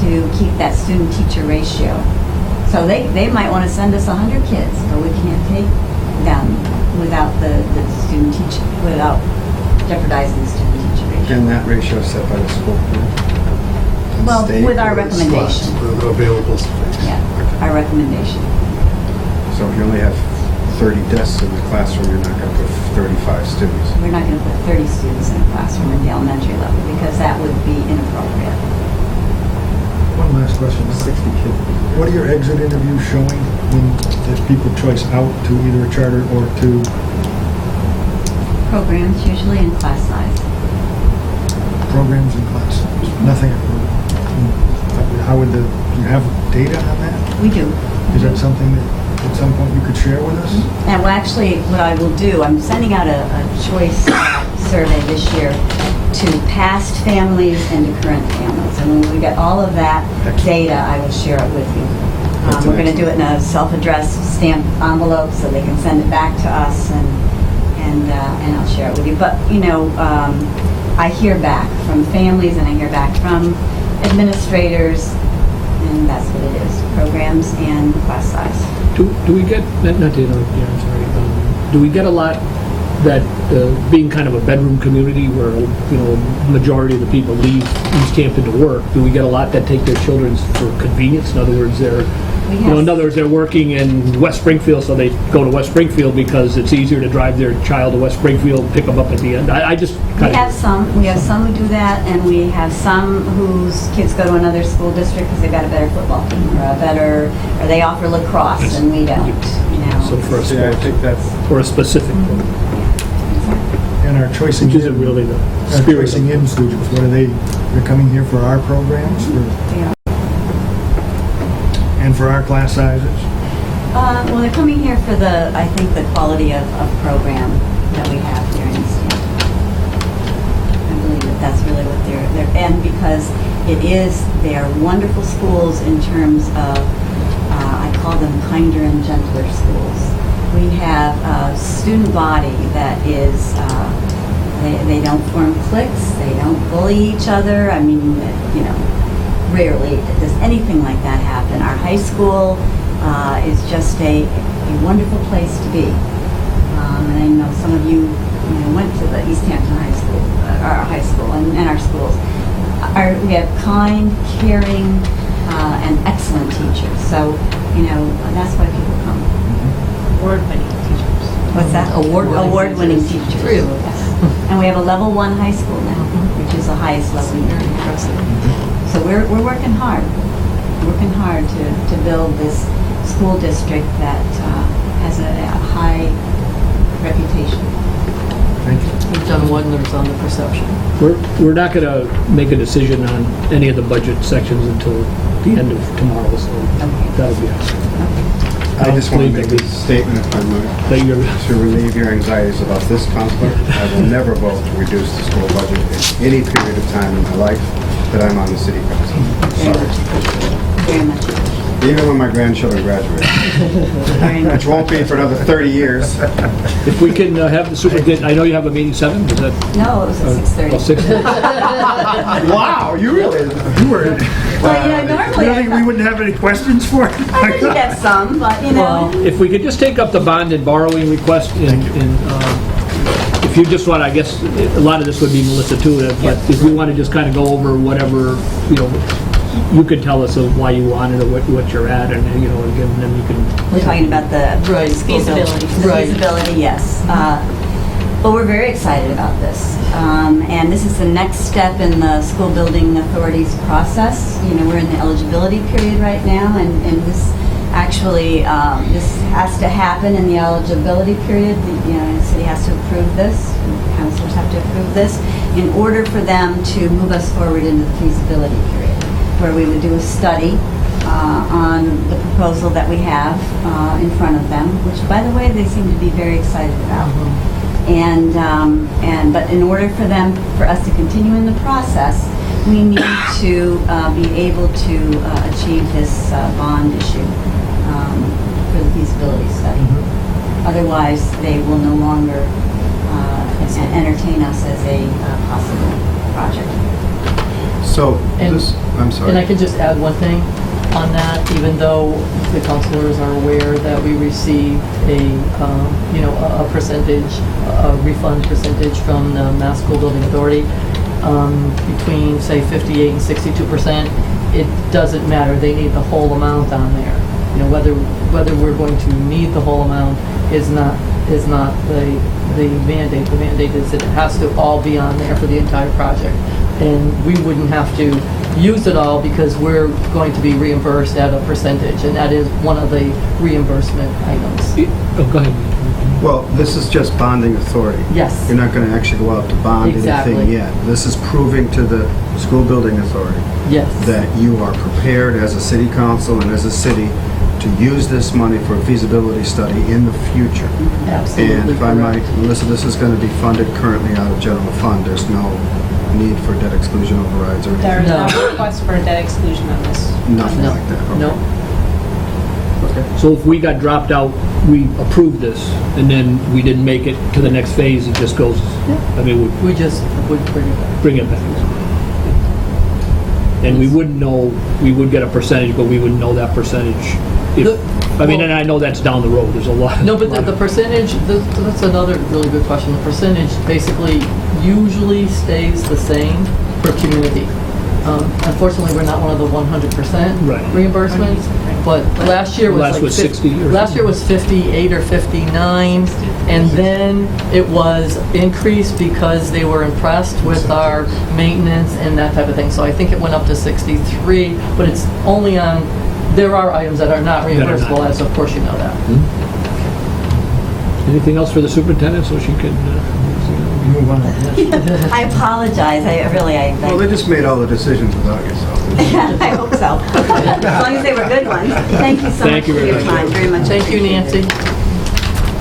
to keep that student-teacher ratio. So they might want to send us 100 kids, but we can't take them without the student teacher, without jeopardizing the student-teacher ratio. And that ratio is set by the school board? Well, State with our or the recommendation. the available space. Yeah, our recommendation. So if you only have 30 desks in the classroom, you're not going to put 35 students. We're not going to put 30 students in a classroom at the elementary level because that would be inappropriate. One last question. 60 kids. What are your exit interviews showing that people choice out to either a charter or to Programs usually in class size. programs and classes? Nothing. How would do you have data on that? We do. Is that something that at some point you could share with us? And well, actually, what I will do, I'm sending out a choice survey this year to past families and to current families. And when we get all of that data, I will share it with you. We're going to do it in a self-addressed stamped envelope so they can send it back to us and I'll share it with you. But, I hear back from families and I hear back from administrators, and that's what it is, programs and class size. Do we get, not to interrupt you, I'm sorry, do we get a lot that, being kind of a bedroom community where, majority of the people leave East Hampton to work, do we get a lot that take their children for convenience? In other words, they're working in West Springfield, so they go to West Springfield because it's easier to drive their child to West Springfield, pick them up at the end. I just kind We have some who do that, and we have some whose kids go to another school district because they've got a better football team or they offer lacrosse and we don't, So for a Yeah, I sport, think that's, or a specific program, And our choicing which isn't really the our spirit choicing of in students, what are they? They're coming here for our programs Yeah. and for our class sizes? Well, they're coming here for I think the quality of program that we have here in East Hampton. I believe that's really what and because they are wonderful schools in terms of, I call them kinder and gentler schools. We have a student body that is, they don't form cliques, they don't bully each other. I mean, rarely does anything like that happen. Our high school is just a wonderful place to be. And I know some of you, went to the East Hampton High School, our high school, and our schools. We have kind, caring, and excellent teachers. So, that's why people come. Award-winning teachers. What's that? Award-winning teachers. Three of them. Yes. And we have a level 1 high school now, which is the highest level. Very impressive. So we're working hard to build this school district that has a high reputation. We've done wonders on the perception. We're not going to make a decision on any of the budget sections until the end of tomorrow, so that'll be us. I just want to make a statement, if I might, That you're, to relieve your anxieties about this, Counselor. I will never vote to reduce the school budget in any period of time in my life that I'm on the city council. Sorry. Very much. Even when my grandchildren graduate, Very much. which won't be for another 30 years. if we can have the superintendent, I know you have a meeting 7, is that? No, it was at 6:30. Oh, 6:30. Wow, you were, Well, normally really, we wouldn't have any questions for it? I think you get some, but you know. If we could just take up the bond and borrowing request, and if you just want, I guess, a lot of this would be Melissa too, but if we want to just kind of go over whatever, you could tell us of why you want it or what you're at, and, again, then you can, We're talking about the Right. school building. Feasibility. The Right. feasibility, yes. But we're very excited about this. And this is the next step in the school building authority's process. We're in the eligibility period right now, and this actually, this has to happen in the eligibility period. The city has to approve this, councilors have to approve this, in order for them to move us forward into the feasibility period, where we would do a study on the proposal that we have in front of them, which, by the way, they seem to be very excited about. But in order for us to continue in the process, we need to be able to achieve this bond issue for the feasibility study. Otherwise, they will no longer entertain us as a possible project. So, And- I'm sorry. And I could just add one thing on that, even though the counselors are aware that we receive a percentage, a refund percentage from the Mass School Building Authority, between, say, 58 and 62%, it doesn't matter. They need the whole amount on there. Whether we're going to need the whole amount is not the mandate. The mandate is that it has to all be on there for the entire project. And we wouldn't have to use it all because we're going to be reimbursed at a percentage, and that is one of the reimbursement items. oh, go ahead. Well, this is just bonding authority. Yes. You're not going to actually go out to bond Exactly. anything yet. This is proving to the school building authority Yes. that you are prepared as a city council and as a city to use this money for a feasibility study in the future. Absolutely. And if I correct. might, Melissa, this is going to be funded currently out of general fund. There's no need for debt exclusion overrides or There anything. is No. no request for a debt exclusion on this. Nothing No. like that. Okay. No. Okay. So if we got dropped out, we approved this, and then we didn't make it to the next phase, it just goes, We just would bring it back. bring it back. And we wouldn't know, we would get a percentage, but we wouldn't know that percentage. And I know that's down the road, there's a lot. No, but the percentage, that's another really good question. The percentage basically usually stays the same for community. Unfortunately, we're not one of the 100% Right. reimbursements, but last year was Last like was 60 or last year was 58 or 59, and then it was increased because they were impressed with our maintenance and that type of thing. So I think it went up to 63, but it's only on, there are items that are not That are not. reimbursable, as of course you know that. Anything else for the superintendent, so she can, Move on. I apologize. Well, they just made all the decisions without you, so. I hope so. As long as they were good ones. Thank you so Thank much you for very your much. time. Very much. Thank you, appreciated. Nancy.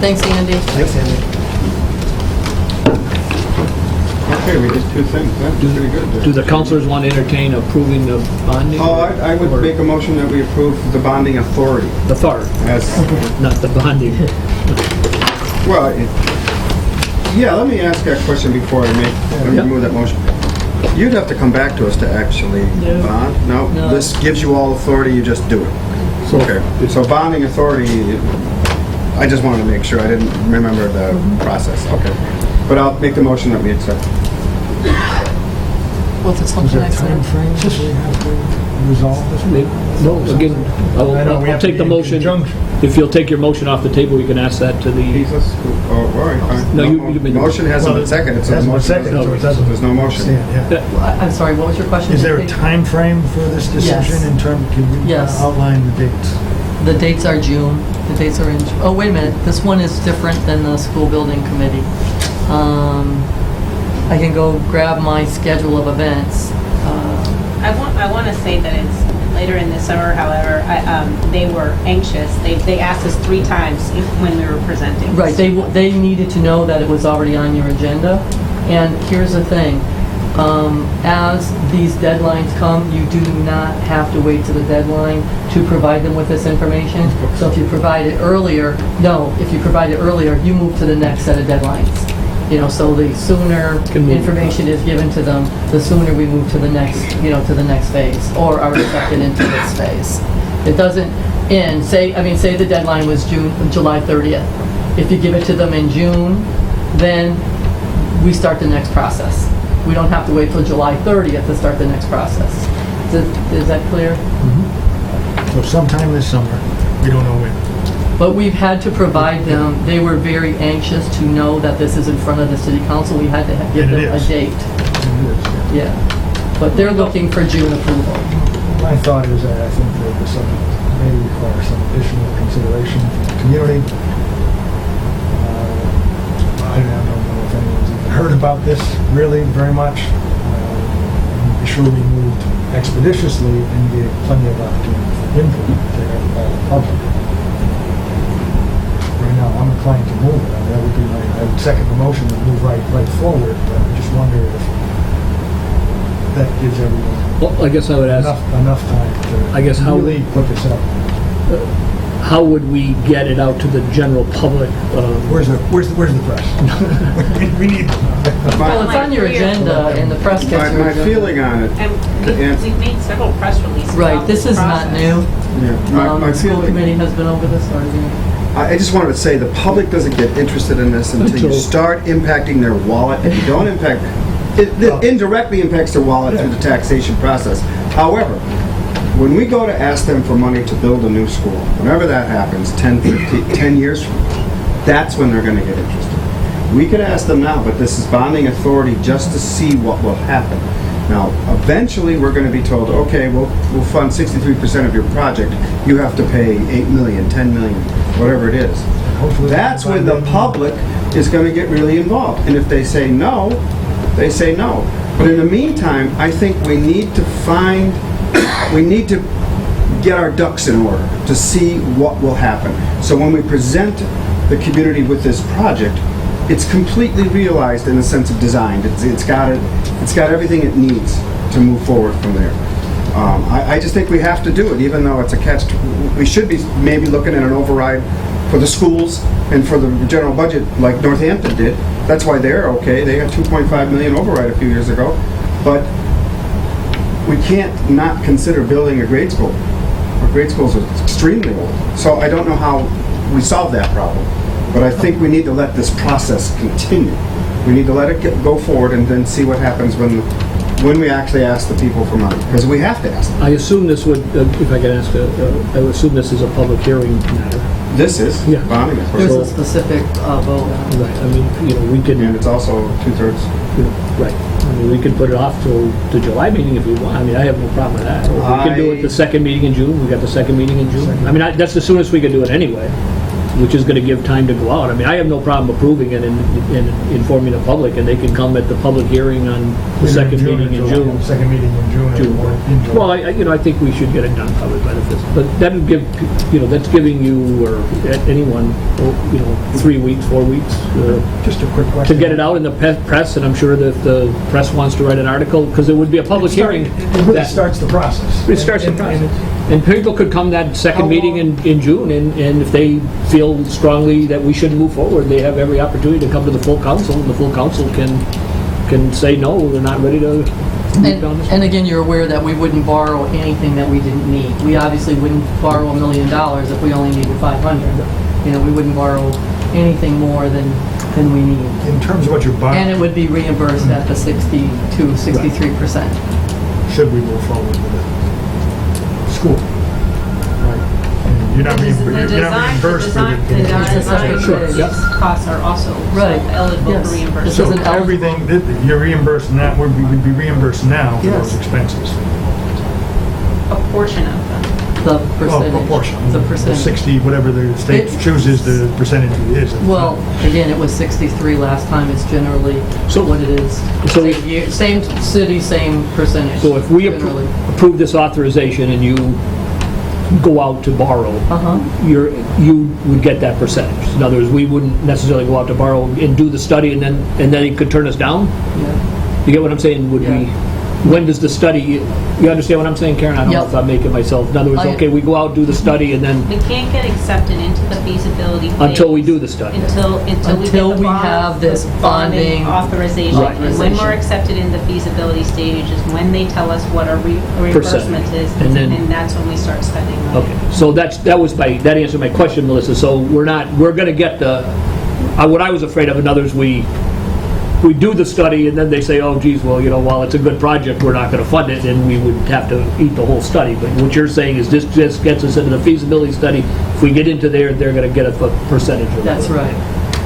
Thanks, Andy. Thanks, Andy. Okay, we did two things. That's pretty good. do the counselors want to entertain approving the bonding? Oh, I would Or make a motion that we approve the bonding authority The THAR, as, not the bonding. well, yeah, let me ask that question before I Yeah. move that motion. You'd have to come back to us to actually No. bond? No? No. This gives you all authority, you just do it? Okay, so bonding authority, I just wanted to make sure, I didn't remember the process, okay. But I'll make the motion that we accept. Well, if it's Is something there a I time said. frame that we have to resolve this? No, again, I know we I'll have to take the be in motion. conjunction. If you'll take your motion off the table, you can ask that to the, Oh, all right, fine. No, you made the Motion hasn't been seconded, so the Hasn't been motion seconded, so it doesn't, doesn't there's no motion. stand, yeah. I'm sorry, what was your question? Is there a Kate? time frame for this decision Yes. in terms, can we Yes. outline the dates? The dates are June. The dates are in, oh, wait a minute, this one is different than the school building committee. I can go grab my schedule of events. I want to say that it's later in the summer, however, they were anxious. They asked us 3 times when we were presenting. Right, they needed to know that it was already on your agenda. And here's the thing, as these deadlines come, you do not have to wait to the deadline to provide them with this information. So if you provide it earlier, you move to the next set of deadlines. You know, so the sooner Can move. information is given to them, the sooner we move to the next, to the next phase, or are accepted into this phase. It doesn't end, say the deadline was July 30th. If you give it to them in June, then we start the next process. We don't have to wait till July 30th to start the next process. Is that clear? So sometime this summer, we don't know when. But we've had to provide them, they were very anxious to know that this is in front of the city council. We had to give And it them a is. date. It is, yeah. Yeah. But they're looking for June approval. My thought is that I think that the subject may require some additional consideration from the community. I don't know if anyone's even heard about this really very much. Be sure we moved expeditiously and gave plenty of opportunity for input to all the public. Right now, I'm inclined to move it. I mean, that would be I would second the motion and move right forward, but I just wonder if that gives everyone well, I guess I would ask, enough time I guess to how- really put this up. how would we get it out to the general public? Where's the press? we need them. Well, it's on your agenda and the press gets your My agenda. feeling on it, And we've made several press releases. Right, about this is not process. new. my The school feeling, committee has been over this already. I just wanted to say, the public doesn't get interested in this until you Until- start impacting their wallet. If you don't impact, it indirectly impacts their wallet through the taxation process. However, when we go to ask them for money to build a new school, whenever that happens, 10 years from now, that's when they're going to get interested. We could ask them now, but this is bonding authority just to see what will happen. Now, eventually, we're going to be told, okay, we'll fund 63% of your project. You have to pay $8 million, $10 million, whatever it is. Hopefully That's when the public is going to get really involved. And if they say no, they say no. But in the meantime, I think we need to get our ducks in order to see what will happen. So when we present the community with this project, it's completely realized in the sense of design. It's got everything it needs to move forward from there. I just think we have to do it, even though it's a catch. We should be maybe looking at an override for the schools and for the general budget like Northampton did. That's why they're okay. They got 2.5 million override a few years ago. But we can't not consider building a grade school. Our grade schools are extremely old. So I don't know how we solve that problem. But I think we need to let this process continue. We need to let it go forward and then see what happens when we actually ask the people for money. Because we have to ask them. I assume this would, if I can ask, I would assume this is a public hearing matter. This is Yeah. bonding There's authority. a specific vote. Right, I mean, we can, And it's also 2/3. right, I mean, we can put it off till the July meeting if we want. I mean, I have no problem with that. Or we can do it the second meeting in June. We got the second meeting in June. I mean, that's the soonest we can do it anyway, which is gonna give time to go out. I mean, I have no problem approving it and informing the public, and they can come at the public hearing on the second meeting in June. Second meeting in June. June. or in July. Well, I think we should get it done probably by the 5th. But that would give, that's giving you, or anyone, 3 weeks, 4 weeks, Just a quick to question. get it out in the press, and I'm sure that if the press wants to write an article, because it would be a public hearing. It really that- starts the process. It starts the And- process. and And people could come that second How meeting in June, and if they feel strongly that we should move forward, they have every opportunity to come to the full council, and the full council can say, no, they're not ready to move down this. And again, you're aware that we wouldn't borrow anything that we didn't need. We obviously wouldn't borrow $1 million if we only needed 500. We wouldn't borrow anything more than we need. In terms of what you're buying. And it would be reimbursed at the 63%. Should we move forward with it? School. Right. And You're not The reimbursed for the... Sure, design yeah. costs are also Right. eligible Yes. for This reimbursement. is So an eligible- everything, you're reimbursed now, would be reimbursed now for Yes. those expenses. A portion of them. The Well, percentage. proportion. The percentage. 60, whatever the state It's- chooses the percentage it is. Well, again, it was 63 last time, it's generally So- what it is. so- Same year- Same city, same percentage. So if we generally. approve this authorization and you go out to borrow, Uh-huh. you would get that percentage. In other words, we wouldn't necessarily go out to borrow and do the study and then it could turn us down? Yeah. You get what I'm saying? Would we, Yeah. when does the study, you understand what I'm saying, Karen? I don't know Yep. if I'm making myself, in other words, I- okay, we go out, do the study, and then We can't get accepted into the feasibility phase. until we do the study. Until we get Until the we bond- have this the bonding authorization. Right. And when we're accepted in the feasibility stage is when they tell us what our reimbursement is. And then- And that's when we start spending money. Okay, so that answered my question, Melissa. So we're gonna get the, what I was afraid of, in others, we do the study and then they say, oh geez, well, while it's a good project, we're not gonna fund it, and we would have to eat the whole study. But what you're saying is this just gets us into the feasibility study. If we get into there, they're gonna get a percentage of it. That's right.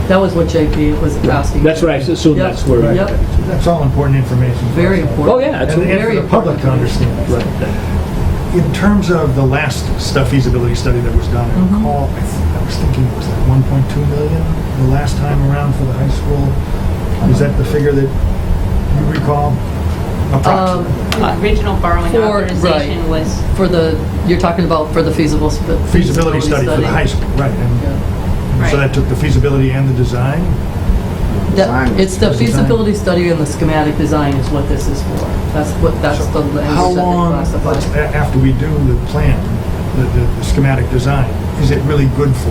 That was what JP was asking. That's what I assume Yep. that's where. Right. Yep. That's all important information. Very important. Oh, yeah, that's And for very the public to important. understand. Right. In terms of the last feasibility study that was done, I recall, I was thinking it was like 1.2 million the last time around for the high school. Is that the figure that you recall? Approximately. The original borrowing For- authorization right. was, You're talking about for the Feasibility study for the high school, right. And Yeah. so Right. that took the feasibility and the design? That- It's the Was design. feasibility study and the schematic design is what this is for. That's the language How that they long, classify. after we do the plan, the schematic design, is it really good for?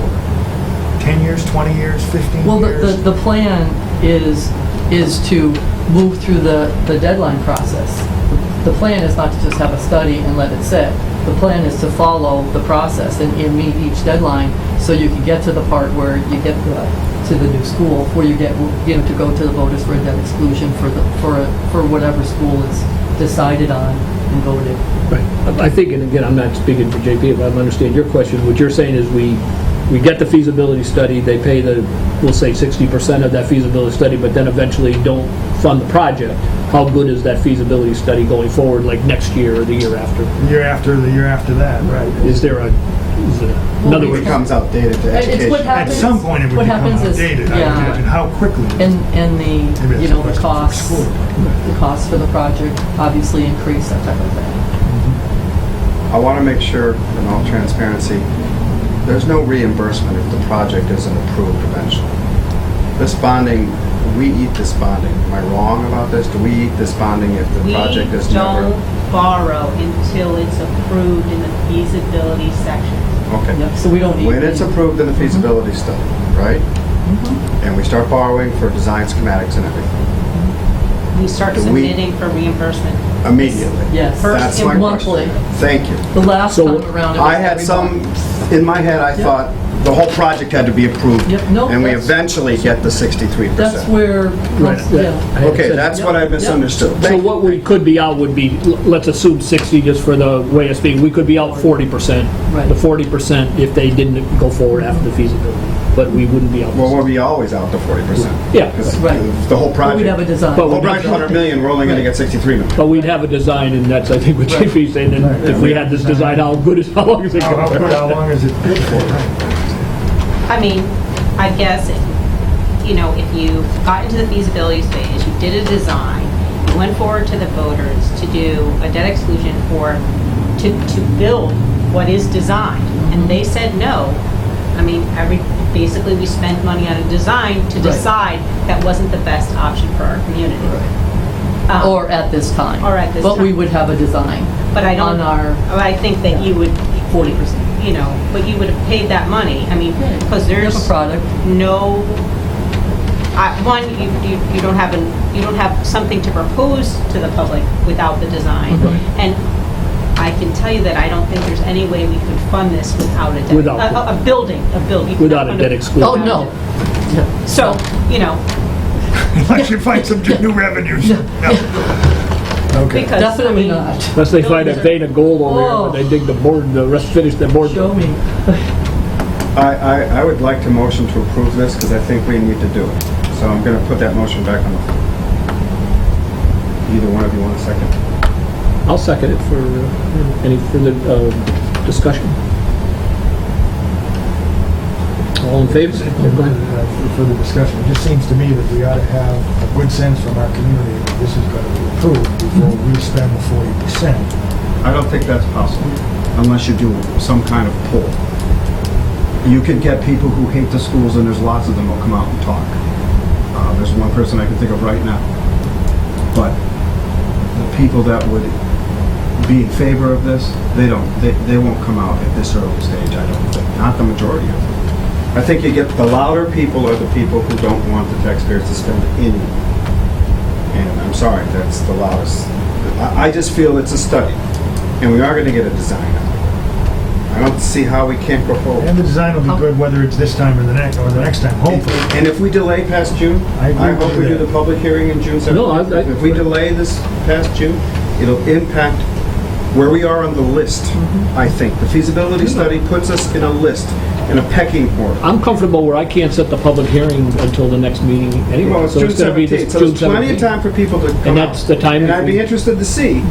10 years, 20 years, 15 Well, years? the plan is to move through the deadline process. The plan is not to just have a study and let it sit. The plan is to follow the process and meet each deadline, so you can get to the part where you get to the new school, where you get, to go to the voters for a debt exclusion for whatever school is decided on and voted. Right. I think, and again, I'm not speaking for JP, if I understand your question, what you're saying is we get the feasibility study, they pay we'll say 60% of that feasibility study, but then eventually don't fund the project. How good is that feasibility study going forward, like next year or the year after? The year after that, right. In other It words, becomes outdated to It's what education. At happens. some point, it would what become happens is- outdated. yeah. And how quickly? And Maybe that's the, a the question for costs, school. the costs for the project obviously increase, that type of thing. I want to make sure, in all transparency, there's no reimbursement if the project isn't approved eventually. This bonding, we eat this bonding. Am I wrong about this? Do we eat this bonding if the we project is never? don't borrow until it's approved in the feasibility section. Okay. Yep, so we don't need. When it's approved in the feasibility study, right? And we start borrowing for design schematics and everything, We start Do we- submitting for reimbursement. immediately. Yes. That's my Monthly. question. Thank you. The last So time around. it was I had every some, month. in my head, I thought the whole project had to be approved. Yep, no, And we that's- eventually get the 63%. That's where, Right, yeah. Okay, that's what I misunderstood. so what we could be out would be, let's assume 60 just for the way of speaking, we could be out 40%. Right. The 40% if they didn't go forward after the feasibility, but we wouldn't be out. Well, we'll be always out to 40%. Yeah. 'Cause Right. the whole But project. we'd have a design. But Whole project, 100 million, we're only going to get 63 million. But we'd have a design, and that's, I think, what Right. JP's saying, and if we had this design, how long is it How going how long is it good for? Right. I mean, I guess, if you got into the feasibility phase, you did a design, you went forward to the voters to do a debt exclusion to build what is designed, and they said no. I mean, basically, we spent money on a design to Right. decide that wasn't the best option for our community. Or at this time. Or at this But we time. would have a design But I don't, on our I think that you would, 40%. but you would have paid that money. I mean, because We there's have a product. no, one, you don't have something to propose to the public without the design. Right. And I can tell you that I don't think there's any way we could fund this without a debt. Without- A building. You Without a cannot debt fund exclusion. Oh, no. Yeah. So, Unless you find some new revenues. No. Okay. Because, Definitely I mean, not. Unless they find a vein of gold over here, when they dig the board, the rest, finish the board. Show me. I would like to motion to approve this because I think we need to do it. So I'm going to put that motion back on the floor. Either one of you want a second? I'll second it for any further discussion. All in favor? Go ahead. For the discussion, it just seems to me that we ought to have a good sense from our community that this is going to be approved before we spend the 40%. I don't think that's possible unless you do some kind of poll. You could get people who hate the schools, and there's lots of them who'll come out and talk. There's one person I can think of right now. But the people that would be in favor of this, they won't come out at this early stage, I don't think. Not the majority of them. I think you get the louder people are the people who don't want the taxpayers to spend any. And I'm sorry, that's the loudest. I just feel it's a study, and we are going to get a design out of it. I don't see how we can't go forward. And the design will be good whether it's this time or the next time, hopefully. And if we delay past June, I agree I hope with we do that. the public hearing in June 17th. No, If we delay this past June, it'll impact where we are on the list, I think. The feasibility study puts us in a list, in a pecking order. I'm comfortable where I can't set the public hearing until the next meeting anyway. Well, it's So June gonna be 17th, this so June there's plenty of 17th. time for people to come out. And that's the time And if I'd we- be interested to see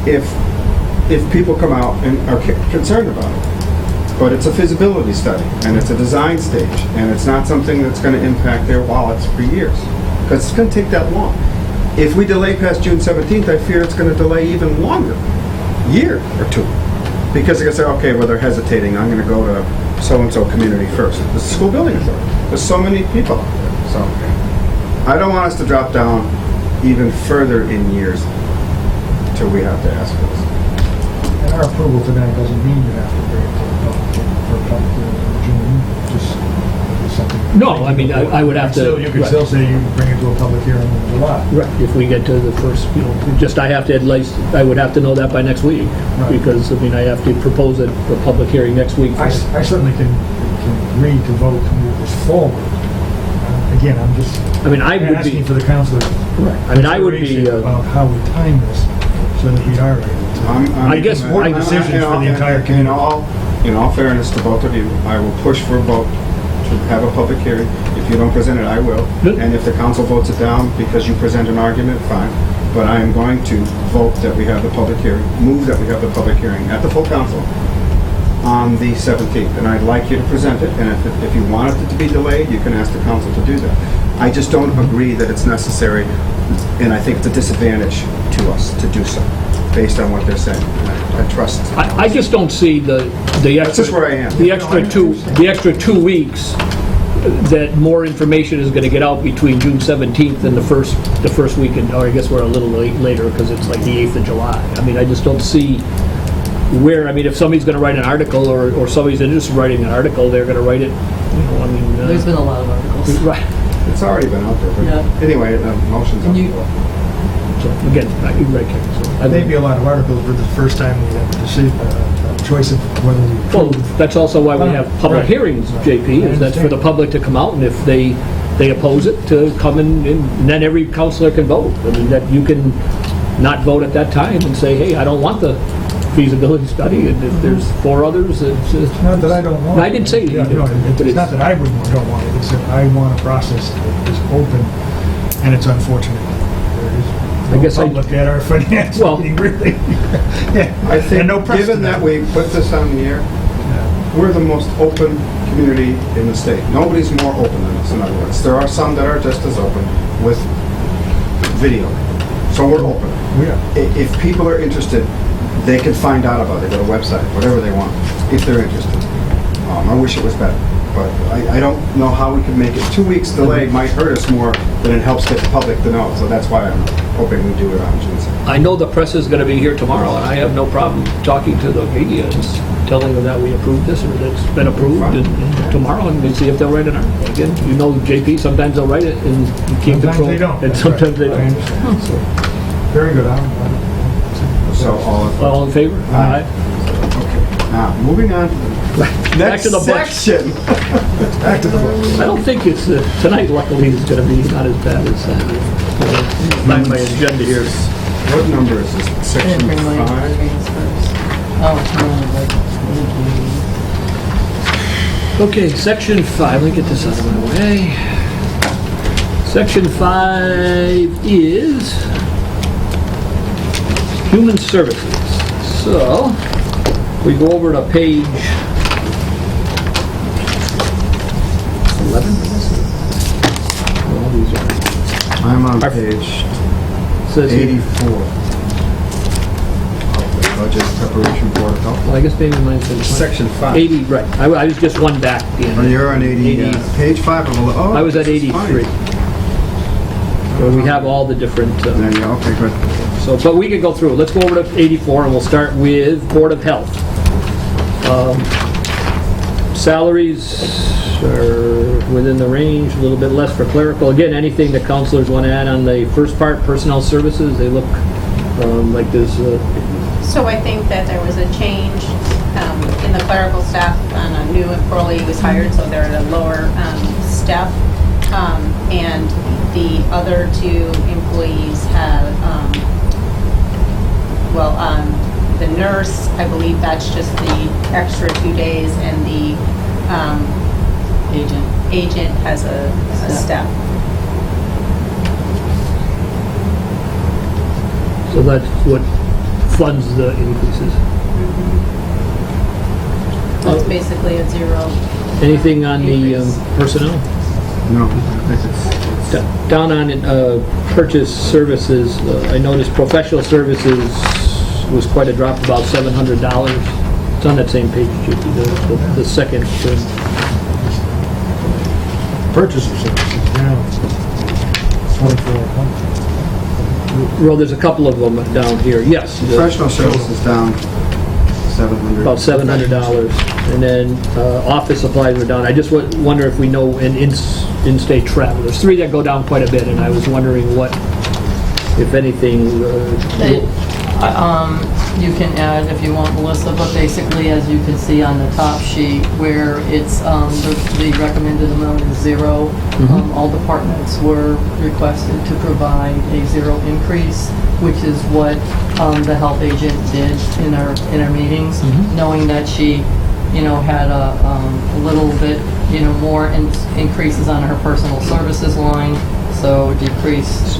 if people come out and are concerned about it. But it's a feasibility study, and it's a design stage, and it's not something that's going to impact their wallets for years, because it's going to take that long. If we delay past June 17th, I fear it's going to delay even longer, year or two, because they're going to say, okay, well, they're hesitating, I'm going to go to so-and-so community first. The school building authority. There's so many people out there, so I don't want us to drop down even further in years till we have to ask for this. And our approval tonight doesn't mean you have to bring it to the public for a public hearing in June, just something. No, I mean, I would have to. You could still say you can bring it to a public hearing in July. Right, if we get to the first, I have to at least, I would have to know that by next week. Right. Because, I mean, I have to propose it for public hearing next week. I certainly can agree to vote to move this forward. Again, I'm just I mean, I would be, asking for the council's I mean, I would be, consideration about how we time this so that we are able to. I guess important decisions for the entire In community. all fairness to both of you, I will push for a vote to have a public hearing. If you don't present it, I will. Good. And if the council votes it down because you present an argument, fine. But I am going to vote that we have the public hearing, move that we have the public hearing at the full council on the 17th. And I'd like you to present it, and if you want it to be delayed, you can ask the council to do that. I just don't agree that it's necessary, and I think it's a disadvantage to us to do so, based on what they're saying. And I trust. I just don't see the That's just where I am. the extra 2 weeks that more information is gonna get out between June 17th and the first weekend, or I guess we're a little later because it's like the 8th of July. I mean, I just don't see where, I mean, if somebody's gonna write an article or somebody's interested in writing an article, they're gonna write it, I mean. There's been a lot of articles. Right. It's already been out there, but Yeah. anyway, the motion's on And the you- floor. So, again, you're right, Ken. So, I Maybe mean, a lot of articles, but the first time we have a choice of whether we well, approve. that's also why we have public Right. hearings, JP, is that's for the public to come out, and if they oppose it, to come in, and then every counselor can vote. I mean, that you can not vote at that time and say, hey, I don't want the feasibility study, and if there's 4 others, it's... Not that I don't want it. I didn't say you Yeah, did, no, but it's not that I don't want it, it's that I want a process that is open, and it's unfortunate. I guess I- Look at our finance Well- meeting, really. Yeah. I think, And no given precedent. that we put this on the air, Yeah. we're the most open community in the state. Nobody's more open than us, in other words. There are some that are just as open with video. So we're open. We are. If people are interested, they can find out about it, go to a website, whatever they want, if they're interested. I wish it was better, but I don't know how we can make it. 2 weeks delay might hurt us more than it helps get the public to know, so that's why I'm hoping we do it on June 7th. I know the press is gonna be here tomorrow, and I have no problem talking to the media and telling them that we approved this, or that it's been approved, and tomorrow, and we see if they'll write an article. Again, you know, JP, sometimes they'll write it, and you can't Sometimes control. they don't. And That's sometimes they right. I don't. understand. So, Very good. So All in favor? Aye. Okay, now, moving on to the Back next to the book. section. Back to the book. I don't think it's, tonight luckily is gonna be not as bad as, find my agenda here. What number is this? I Section didn't bring my 5? transfers. Oh, it's really like, Okay, section 5, let me get this out of my way. Section 5 is Human Services. So, we go over to page 11. Well, these are- I'm on Our- page says here- 84 of the Budget Preparation Board of Health. Well, I guess maybe mine's been... Section 5. 80, right. I was just one back. Oh, you're on 80, page 5 of the... Oh, I was at this is 83. fine. Where we have all the different... There you go, okay, good. So, but we could go through. Let's go over to 84, and we'll start with Board of Health. Salaries are within the range, a little bit less for clerical. Again, anything that counselors want to add on the first part, personnel services, they look like there's... So I think that there was a change in the clerical staff, and a new employee was hired, so they're at a lower step. And the other two employees have, the nurse, I believe that's just the extra 2 days, and the agent has a step. So that's what funds the increases. So it's basically a zero. Anything on the Increase. personnel? No, I think it's... Down on purchase services, I noticed professional services was quite a drop, about $700. It's on that same page, Chicky, the second thing. Purchaser services down 2400. Well, there's a couple of them down here, yes. Professional services down 700. About $700. And then office supplies were down. I just wonder if we know in-state travel. There's 3 that go down quite a bit, and I was wondering what, if anything... you can add if you want, Melissa, but basically, as you can see on the top sheet, where it's, the recommended amount is 0. All departments were requested to provide a 0 increase, which is what the health agent did in our meetings, knowing that she, had a little bit, more increases on her personal services line, so decreased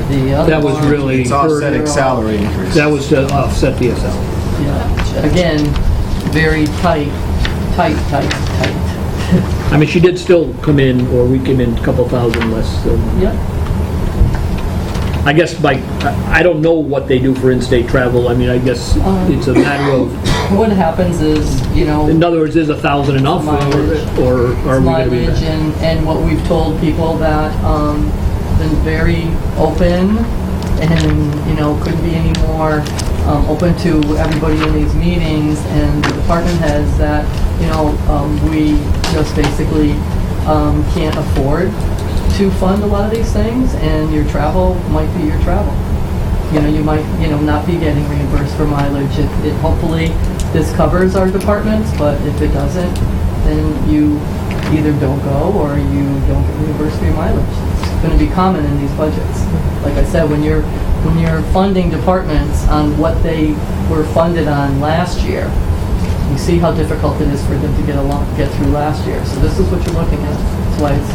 the other That was one. really... It's offsetting salary increase. That was to offset the SL. Yeah, again, very tight. I mean, she did still come in, or we came in a couple thousand less than... Yep. I guess I don't know what they do for in-state travel. I mean, I guess it's a matter of... What happens is, In other words, is 1,000 enough, Mileage. or are we going to be... mileage and what we've told people that, been very open and, couldn't be any more open to everybody in these meetings, and the department heads that, we just basically can't afford to fund a lot of these things, and your travel might be your travel. You might, not be getting reimbursed for mileage. It hopefully, this covers our departments, but if it doesn't, then you either don't go or you don't get reimbursed for your mileage. It's going to be common in these budgets. Like I said, when you're funding departments on what they were funded on last year, you see how difficult it is for them to get through last year. So this is what you're looking at. That's why it's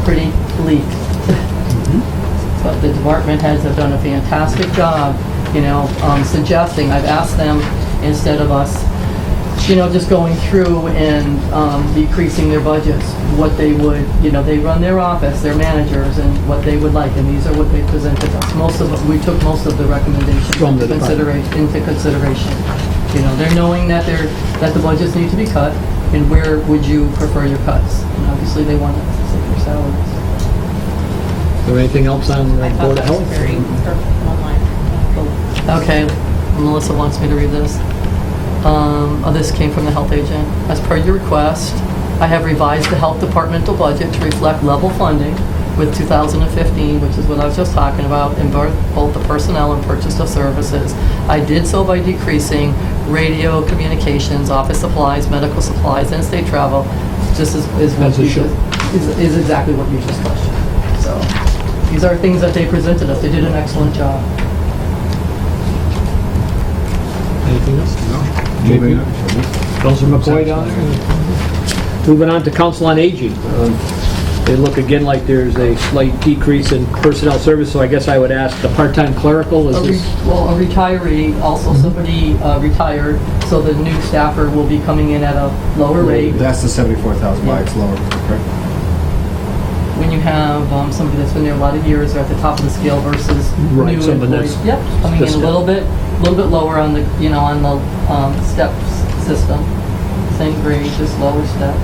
pretty bleak. But the department heads have done a fantastic job, suggesting. I've asked them, instead of us, just going through and decreasing their budgets, what they would, they run their office, their managers, and what they would like, and these are what they presented us. We took most of the recommendations From the into consideration. They're knowing that the budgets need to be cut, and where would you prefer your cuts? And obviously, they want to save their salaries. Is there anything else on I thought Board of that was Health? very one-line. Okay, Melissa wants me to read this. This came from the health agent. As per your request, I have revised the health departmental budget to reflect level funding with 2015, which is what I was just talking about, in both the personnel and purchase of services. I did so by decreasing radio, communications, office supplies, medical supplies, and state travel. This is As it should. is exactly what you just questioned. So these are things that they presented us. They did an excellent job. Anything else? Moving on. Councilor McCoy down there? Moving on to Council on Aging. They look again like there's a slight decrease in personnel service, so I guess I would ask the part-time clerical, is this? Well, a retiree, also somebody retired, so the new staffer will be coming in at a lower rate. That's the 74,000 why it's lower, correct? When you have somebody that's been there a lot of years, they're at the top of the scale versus Right, new someone employees. that's Yep, coming in just a little bit lower on the, on the steps system. Same grade, just lower step.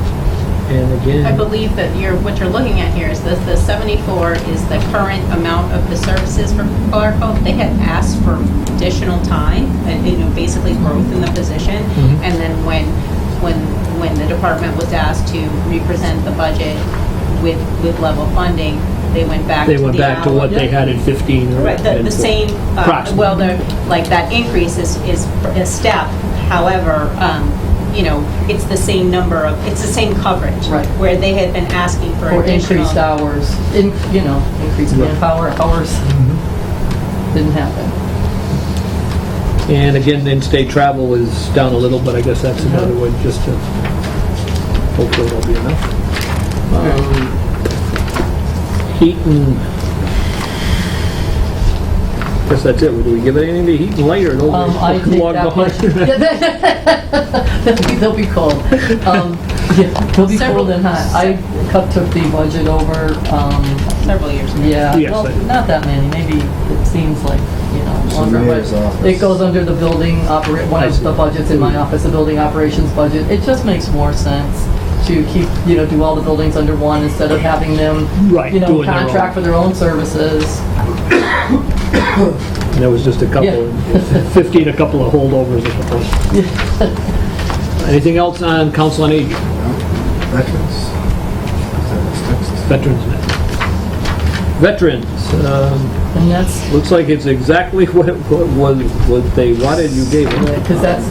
And I again, believe that what you're looking at here is the 74 is the current amount of the services for clerical. They had asked for additional time, and basically growth in the position. And then when the department was asked to represent the budget with level funding, they went back to the what they had in 15. Right, the same, Approximately. well, like that increase is a step. However, it's the same number of, it's the same coverage. Right. Where they had been asking for Or additional. increased hours, increased manpower hours. Didn't happen. And again, in-state travel is down a little, but I guess that's another one just to, hopefully it'll be enough. Heat and, guess that's it. Do we give it anything to heat and light or those I are take log that behind? They'll be cold. They'll be Several- cold and hot. I took the budget over, Several years ago. yeah, Yes, well, I do. not that many, maybe it seems like, longer, mayor's but office. it goes under the building, one I of see. the budgets in my office, the building operations budget. It just makes more sense to keep, do all the buildings under one instead of having them, Right, doing their own. contract for their own services. And there was just a couple, 15, a couple of holdovers, a couple. Anything else on Council on Aging? Veterans? Is that what's next? Veterans Net. Veterans, And that's, looks like it's exactly what they wanted, you gave it. because that's,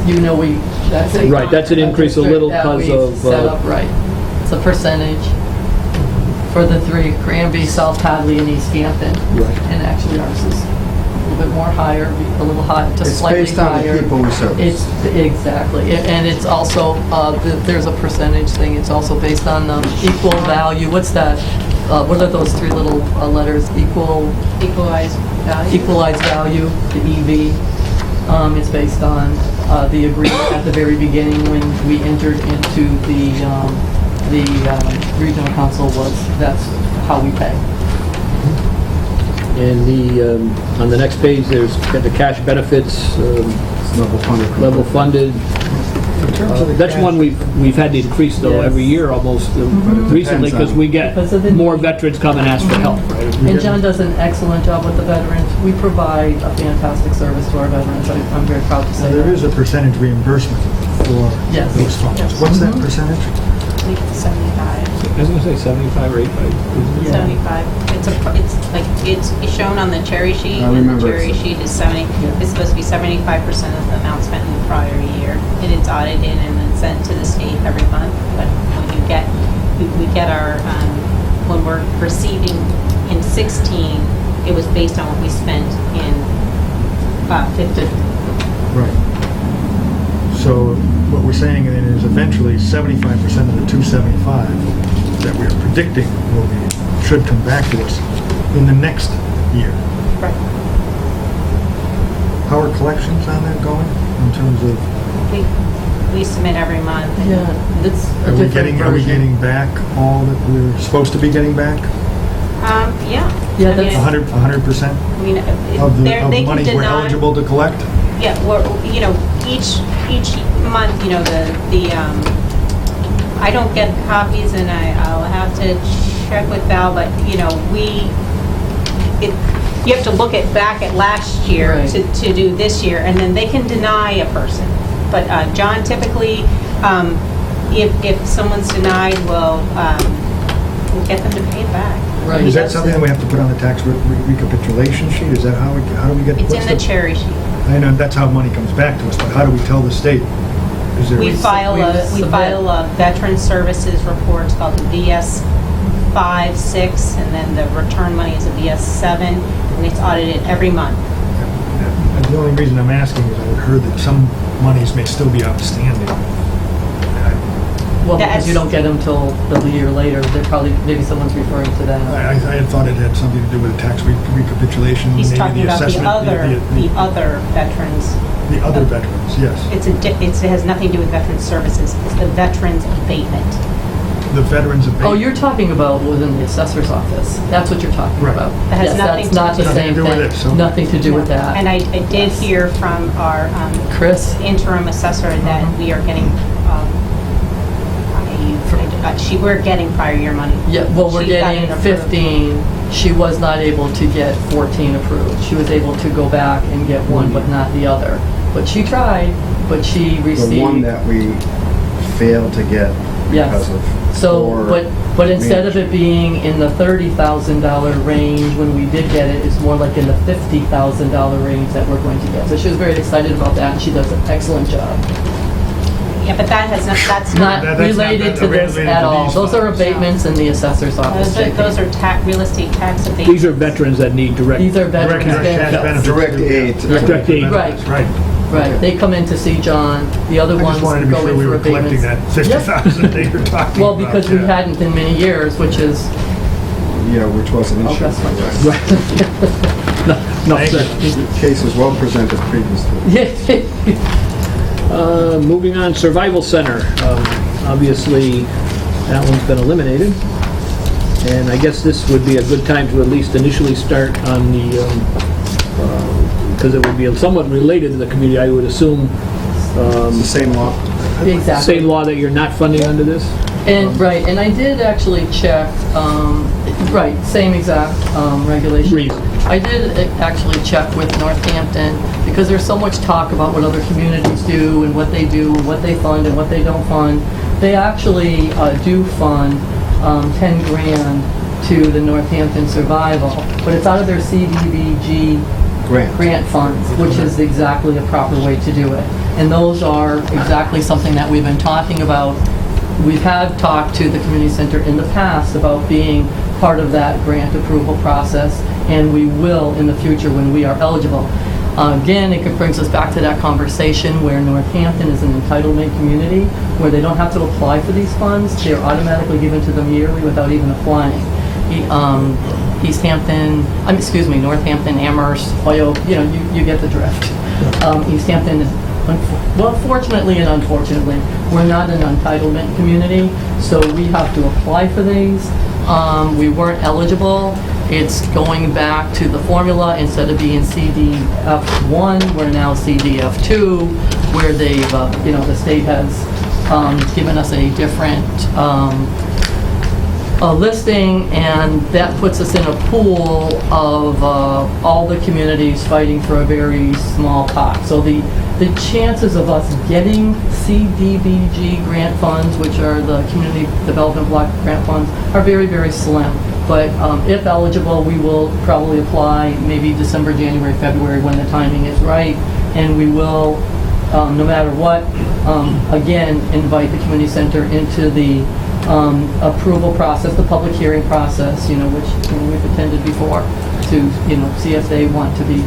that's a Right, that's an increase a little that because we've of, set up right. It's a percentage for the three, Granby, South Hadley, and East Hampton. Right. And actually ours is a little bit more higher, a little high, just It's slightly based on the higher. people we service. It's, exactly, and it's also, there's a percentage thing, it's also based on equal value, what's that? What are those three little letters? Equalized value. Equalized value, the EV. It's based on the agreement at the very beginning when we entered into the regional council that's how we pay. And on the next page, there's got the cash benefits, It's level funded. level funded. In terms of the That's cash- one we've had to increase though Yes. every year almost recently because we get Because of the more need. veterans come and ask for help, right? And John does an excellent job with the veterans. We provide a fantastic service to our veterans. I'm very proud to Now, say there that. is a percentage reimbursement for Yes. those funds. Yes. What's that percentage? I think it's 75. I was gonna say 75 or 85. isn't it? Yeah. 75. It's shown on the cherry sheet. I and remember the cherry it. sheet is 70, Yeah. it's supposed to be 75% of the amount spent in the prior year. And it's audited and then sent to the state every month. But when you get, we get our, when we're receiving in 16, it was based on what we spent in 15. Right. So what we're saying then is eventually 75% of the 275 that we're predicting should come back to us in the next year. Right. How are collections on that going in terms of, We submit every month. and Yeah, it's a are we different getting version. back all that we're supposed to be getting back? Yeah. Yeah, I mean, that's- 100%? I mean, Of the they can money we're deny. eligible to collect? Yeah, well, each month, I don't get copies and I'll have to check with Val, but, you have to look back at last year Right. to do this year, and then they can deny a person. But John typically, if someone's denied, we'll get them to pay it back. Right. Is that something that we have to put on the tax recapitulation sheet? Is that how do we get? It's what's in the cherry sheet. I know that's how money comes back to us, but how do we tell the state? Is there? We file a veteran services report, it's called the VS 5, 6, and then the return money is a VS 7, and it's audited every month. And The only reason I'm asking is I heard that some monies may still be outstanding. Well, because you don't get them till a year later, maybe someone's referring to that. I had thought it had something to do with the tax recapitulation, He's maybe talking the about the assessment. other veterans. The other veterans, yes. It has nothing to do with veterans services. It's the veterans abatement. The veterans abatement. Oh, you're talking about within the assessor's office. That's what you're talking Right. about. That has Yes, nothing that's not to the do- same Nothing to do with thing. it, so- Nothing to do with that. And I did hear from our Chris? interim assessor that we are getting, we're getting prior year money. Yeah, well, we're She got getting it approved. 15. She was not able to get 14 approved. She was able to go back and get one, but not the other. But she tried, but she received. The one that we failed to get Yes. because of So, poor but instead of management. it being in the $30,000 range when we did get it, it's more like in the $50,000 range that we're going to get. So she was very excited about that, and she does an excellent job. Yeah, but that's Not That's not related to this related at to all. these Those are funds. abatements in the assessor's office. those JP. are real estate tax abatements. These are veterans that need direct. These are veterans Direct cash benefits. benefits. Direct aid. Direct aid. Right. Right. Right, they come in to see John. The other I ones just wanted to go be sure in we for were collecting abatements. that Yep. 50,000 that you're talking Well, about. because we yeah. hadn't in many years, which is, Yeah, which was an oh, issue. that's fine. No, Thank sir. The case was well presented previously. Moving on, Survival Center. Obviously, that one's been eliminated. And I guess this would be a good time to at least initially start on the, because it would be somewhat related to the community, I would assume. It's the same law. Exactly. Same law that you're not funding under this? And, right, and I did actually check, right, same exact regulation. Reason. I did actually check with Northampton, because there's so much talk about what other communities do, and what they do, what they fund, and what they don't fund. They actually do fund 10 grand to the Northampton Survival, but it's out of their CDBG grant funds, which is exactly the proper way to do it. And those are exactly something that we've been talking about. We have talked to the community center in the past about being part of that grant approval process, and we will in the future when we are eligible. Again, it brings us back to that conversation where Northampton is an entitlement community, where they don't have to apply for these funds. They're automatically given to them yearly without even applying. Northampton, Amherst, Holyoke, you get the drift. East Hampton is, well, fortunately and unfortunately, we're not an entitlement community, so we have to apply for these. We weren't eligible. It's going back to the formula. Instead of being CDF1, we're now CDF2, where they've, the state has given us a different listing, and that puts us in a pool of all the communities fighting for a very small pot. So the chances of us getting CDBG grant funds, which are the Community Development Block Grant Funds, are very, very slim. But if eligible, we will probably apply maybe December, January, February, when the timing is right, and we will, no matter what, again, invite the community center into the approval process, the public hearing process, which we've attended before, to see if they want to be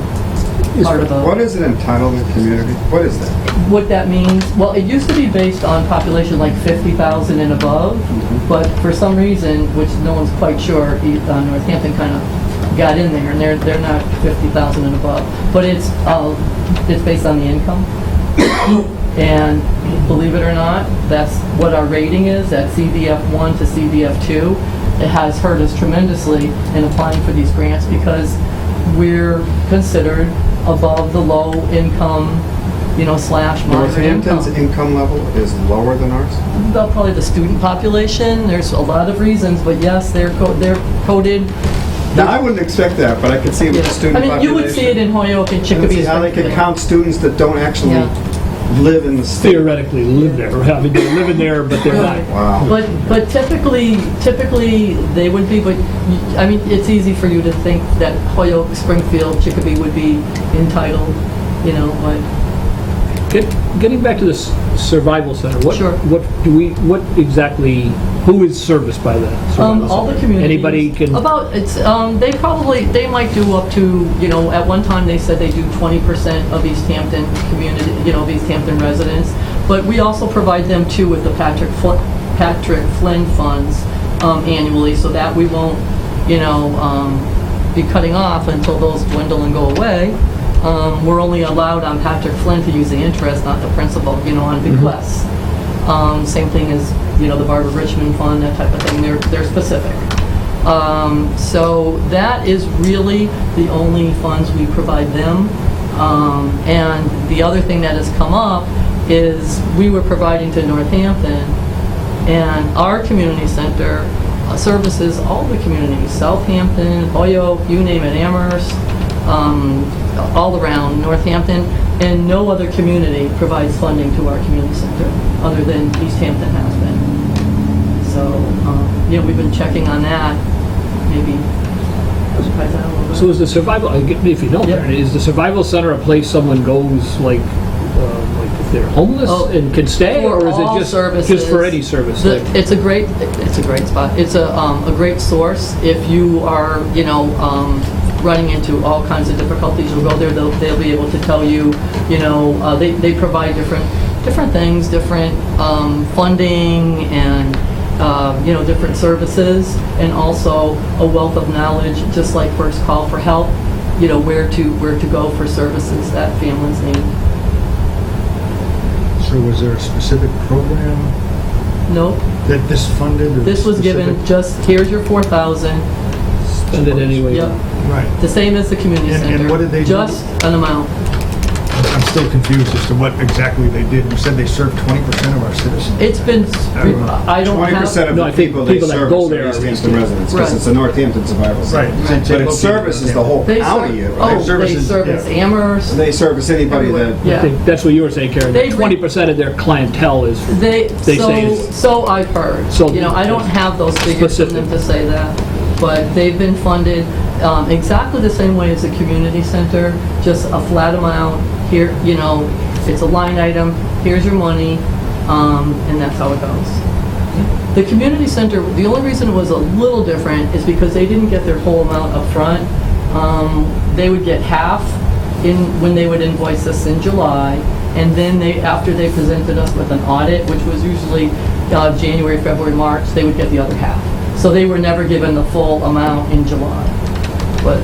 part of What is an entitlement community? What is that? what that means. Well, it used to be based on population like 50,000 and above, but for some reason, which no one's quite sure, Northampton kind of got in there, and they're not 50,000 and above. But it's based on the income. And believe it or not, that's what our rating is, at CDF1 to CDF2. It has hurt us tremendously in applying for these grants because we're considered above the low income, slash moderate Northampton's income. income level is lower than ours? About probably the student population. There's a lot of reasons, but yes, they're coded. Now, I wouldn't expect that, but I could see it with the student population. You would see it in Holyoke and I Chicopee. don't see how they could count students that don't actually live in the state. Theoretically live there, or have they're living there, but they're not. Wow. But typically they would be, but it's easy for you to think that Holyoke, Springfield, Chicopee would be entitled, but Getting back to the survival center, Sure. what exactly, who is serviced by that? survival All the center? communities. Anybody can, They might do up to, at one time they said they do 20% of East Hampton community, of East Hampton residents. But we also provide them too with the Patrick Flynn funds annually, so that we won't, be cutting off until those dwindle and go away. We're only allowed on Patrick Flynn to use the interest, not the principal, on bequests. Same thing as, the Barbara Richmond Fund, that type of thing. They're specific. So that is really the only funds we provide them. And the other thing that has come up is we were providing to Northampton, and our community center services all the communities, Southampton, Holyoke, you name it, Amherst, all around Northampton, and no other community provides funding to our community center other than East Hampton has been. So, we've been checking on that, maybe. so is the survival, if you know, Yeah. is the survival center a place someone goes, like if they're homeless and can stay, or is For all it just services. for any service? It's a great spot. It's a great source. If you are, running into all kinds of difficulties, you'll go there, they'll be able to tell you, they provide different things, different funding and, different services, and also a wealth of knowledge, just like First Call for Help, where to go for services that families need. So was there a specific program Nope, that this funded? or this was given specific- just, here's your 4,000. Spend it anyway. Yep, Right. the same as the community And center. what did they do? Just an amount. I'm still confused as to what exactly they did. You said they served 20% of our citizens. It's been, I don't 20% have, of No, the I think people they people that service go there are East are Hampton residents, because Right. it's a Northampton survival center. Right. But it services the whole they county, serve, right? they services- service yeah. Amherst. They service anybody that, Yeah. I think that's what you were saying, Karen, They- 20% of their clientele is, They They say so I've heard. So- I don't have those figures from them to say that, but they've been funded exactly the same way as the community center, just a flat amount. Here, it's a line item. Here's your money, and that's how it goes. The community center, the only reason it was a little different is because they didn't get their whole amount up front. They would get half when they would invoice us in July, and then after they presented us with an audit, which was usually January, February, March, they would get the other half. So they were never given the full amount in July. But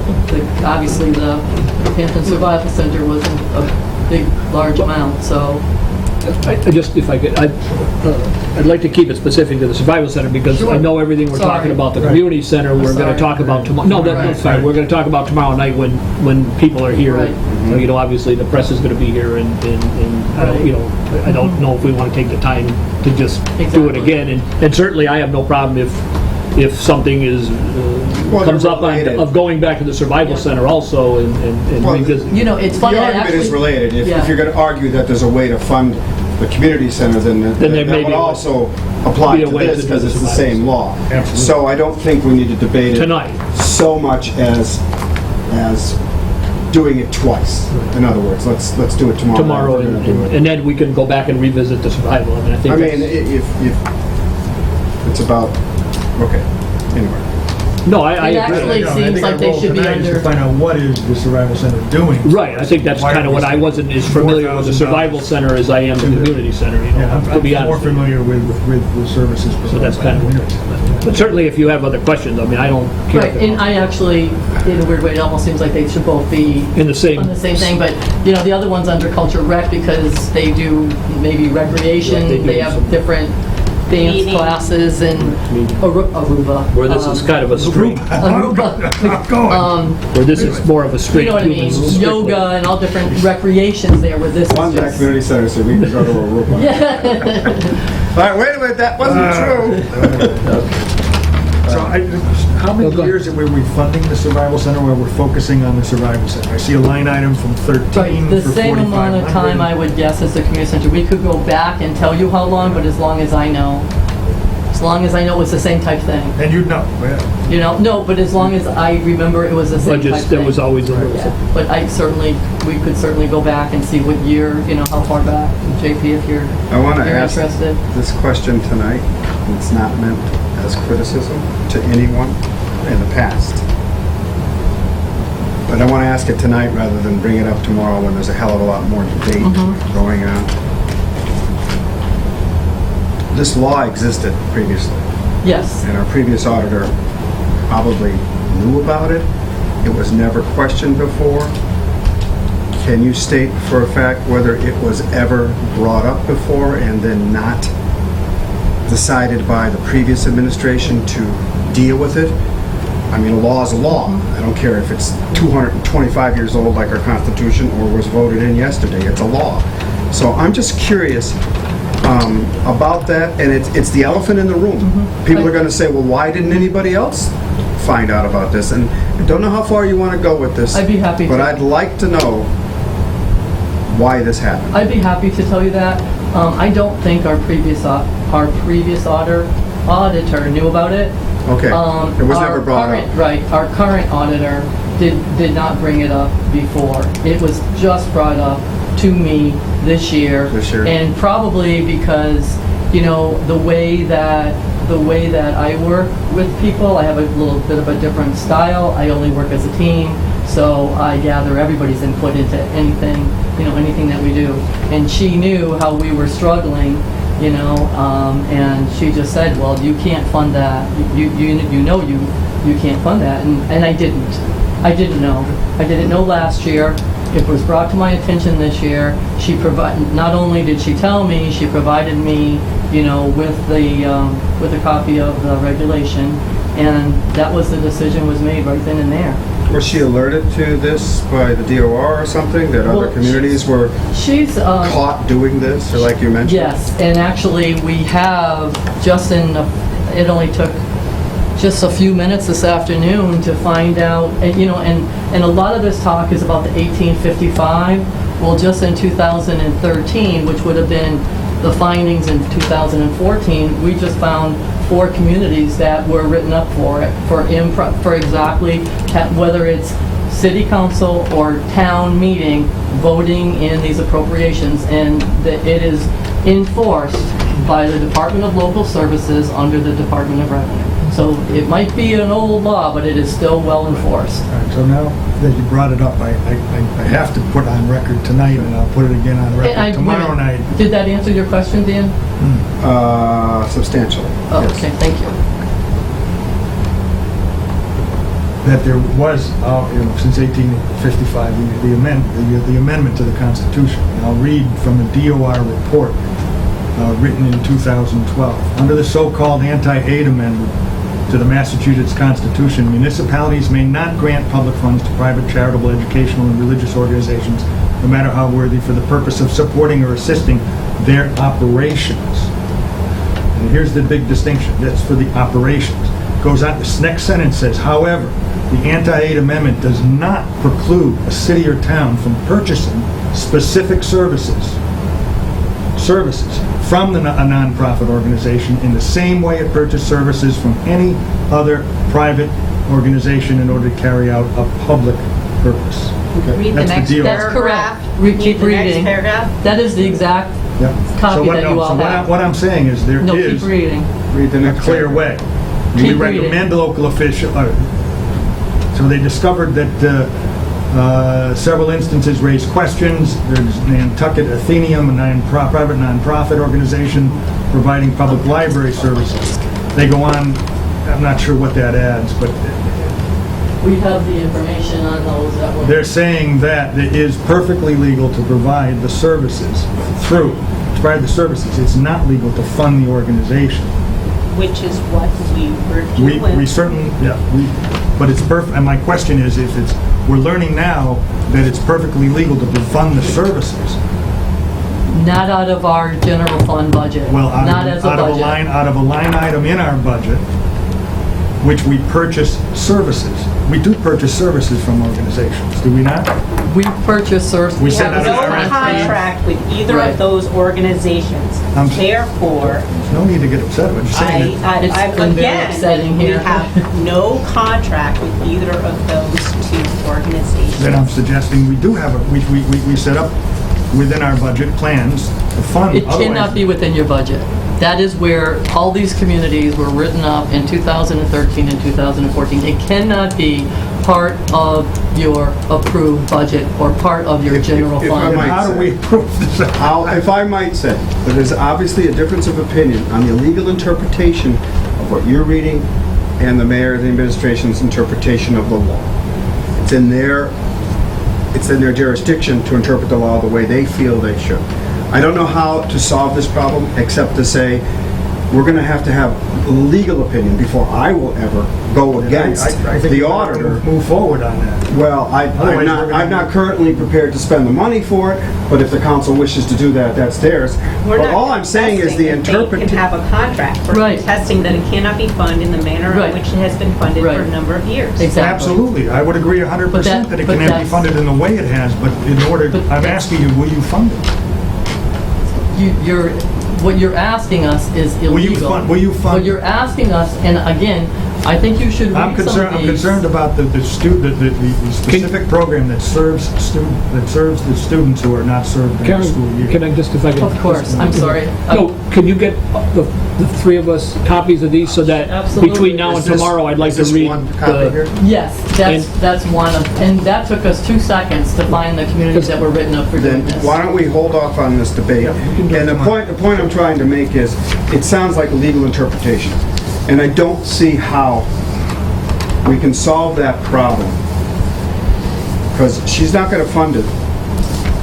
obviously the Hampton Survival Center wasn't a big, large amount, so. I just, if I could, I'd like to keep it specific to the survival center, because I Sure. know everything we're talking Sorry. about the Right. community center, we're gonna sorry. talk about tomorrow. No, that's fine, we're gonna talk about tomorrow night when people are here. Right. So, obviously, the press is gonna be here, and I don't, I don't know if we wanna take the time to just do it Exactly. again, and certainly I have no problem if something is, Well, comes they're up related. of going back to the survival center also and Well, revisit. It's funny. the I argument is actually- related. If Yeah. you're going to argue that there's a way to fund the community center, then Then there may that be would a way- also apply be a to way this, to do because the it's the survival same law. Absolutely. So I don't think we need to debate it Tonight. so much as doing it twice. In other words, let's do it tomorrow. Tomorrow, We're gonna do it. and then we can go back and revisit the survival. I I mean, think if it's about, okay, anyway. no, I It agree. actually I seems think like our they goal should be tonight is under. to find out what is the survival center doing. Right, I think that's Why kind of are we what I wasn't as familiar with the survival center as I am the community center, Yeah, to be I'm more honest. familiar with the services. So that's kind of, but certainly if you have other questions, I mean, I don't care. Right, and I actually, in a weird way, it almost seems like they should both be In the same. on the same thing, but, the other one's under culture rec because they do maybe Yeah, they recreation, do they have some- different dance Meeting. classes and Aruba. Where this is kind of a straight, Aruba. where this is more of a You straight. know what I mean, human- yoga and all different recreations there where this Fund is that just. community center so we can go to Aruba. All right, wait a minute, that wasn't true. So how many go ahead. years were we funding the survival center where we're focusing on the survival center? I see a line item from 13 Right, the for same amount of time 4,500. I would guess as the community center. We could go back and tell you how long, but as long as I know. As long as I know it's the same type thing. And you'd know, well, You know, no, but as long as I remember it was the same type Budgets, thing. there was always a little. Yeah, but we could certainly go back and see what year, you know, how far back, JP, if you're I want to you're ask interested. this question tonight. It's not meant as criticism to anyone in the past. But I want to ask it tonight rather than bring it up tomorrow when there's a hell of a lot more debate going on. This law existed previously, Yes. and our previous auditor probably knew about it. It was never questioned before. Can you state for a fact whether it was ever brought up before and then not decided by the previous administration to deal with it? I mean, a law is a law. I don't care if it's 225 years old like our Constitution or was voted in yesterday. It's a law. So I'm just curious about that, and it's the elephant in the room. People are going to say, well, why didn't anybody else find out about this? And I don't know how far you want to go with this. I'd be happy But to. I'd like to know why this happened. I'd be happy to tell you that. I don't think our previous auditor knew about it. Okay. It was never brought up. Right, our current auditor did not bring it up before. It was just brought up to me this year. This year. And probably because, you know, the way that I work with people, I have a little bit of a different style. I only work as a team, so I gather everybody's input into anything that we do. And she knew how we were struggling, you know, and she just said, well, you can't fund that. You can't fund that. And I didn't know. I didn't know last year. It was brought to my attention this year. Not only did she tell me, she provided me, you know, with a copy of the regulation, and that was the decision was made right then and there. Was she alerted to this by the DOR or something, that other Well, communities were She's caught doing this, or like you mentioned? Yes, and actually we have it only took just a few minutes this afternoon to find out, and, you know, and a lot of this talk is about the 1855. Well, just in 2013, which would have been the findings in 2014, we just found 4 communities that were written up for it, for exactly whether it's city council or town meeting voting in these appropriations, and that it is enforced by the Department of Local Services under the Department of Revenue. So it might be an old law, but it is still well enforced. all right, so now that you brought it up, I have to put on record tonight, and I'll put it again on record tomorrow night. Did that answer your question, Dan? Substantially. Oh, yes. okay, thank you. That there was, you know, since 1855, the amendment to the Constitution. And I'll read from a DOR report written in 2012. Under the so-called anti-aid amendment to the Massachusetts Constitution, municipalities may not grant public funds to private charitable, educational, and religious organizations, no matter how worthy, for the purpose of supporting or assisting their operations. And here's the big distinction. That's for the operations. Goes on, this next sentence says, however, the anti-aid amendment does not preclude a city or town from purchasing specific services from a nonprofit organization in the same way it purchased services from any other private organization in order to carry out a public purpose. Read the That's next the deal. That's paragraph. correct. Read Keep the next reading. paragraph. That is the exact Yeah. copy that you all So have. what I'm saying is there No, is keep reading. Read the a next clear way. We Keep reading. recommend local official. So they discovered that several instances raised questions. There's Nantucket Athenaeum, a private nonprofit organization providing public library services. They go on. I'm not sure what that adds, but We have the information on those that were. they're saying that it is perfectly legal to provide the services to provide the services. It's not legal to fund the organization. Which is what we were doing. We certainly, but it's perfect, and my question is, we're learning now that it's perfectly legal to fund the services. Not out of our general fund budget. Well, Not as a out of a line item in our budget, which we purchase services. We do purchase services from organizations, do we not? We purchase services. We We send have out no an RFP. contract with either Right. of those organizations. I'm- Therefore, There's no need to get upset. I'm just saying that It's been very upsetting again, we here. have no contract with either of those two organizations. then I'm suggesting we do have, we set up within our budget plans to fund. It otherwise- cannot be within your budget. That is where all these communities were written up in 2013 and 2014. It cannot be part of your approved budget or part of your general if I fund. might How do we approve this? If I might say, but there's obviously a difference of opinion on the legal interpretation of what you're reading and the mayor and the administration's interpretation of the law. It's in their jurisdiction to interpret the law the way they feel they should. I don't know how to solve this problem except to say, we're going to have legal opinion before I will ever go against I think the we have to auditor. move forward on that. Well, Otherwise, I'm not currently prepared to spend the money for it, but if the council wishes to do that, that's theirs. We're But not all I'm saying is the contesting that they interpretation. can have a contract. We're Right. contesting that it cannot be funded in the manner Right. in which it has been funded for Right. a number of years. Exactly. Absolutely, I would agree 100% that it But cannot be that's- funded in the way it has, but in order, But I'm that's- asking you, will you fund it? What you're asking us is illegal. Will you fund- What you're asking us, and again, I think you should I'm read some of concerned, these. I'm concerned about the specific program that serves the students who are not served in the school Karen, year. can I just, if I can? Of course, I'm sorry. No, can you get the three of us copies of these so that Absolutely. between now and Is this- tomorrow, I'd like is to this read one copy the... here? Yes, And- that's one of, and that took us 2 seconds to find the communities that were written up for Then doing this. why don't we hold off on this debate? Yeah, we can do it And the tomorrow. point I'm trying to make is, it sounds like a legal interpretation. And I don't see how we can solve that problem. Because she's not going to fund it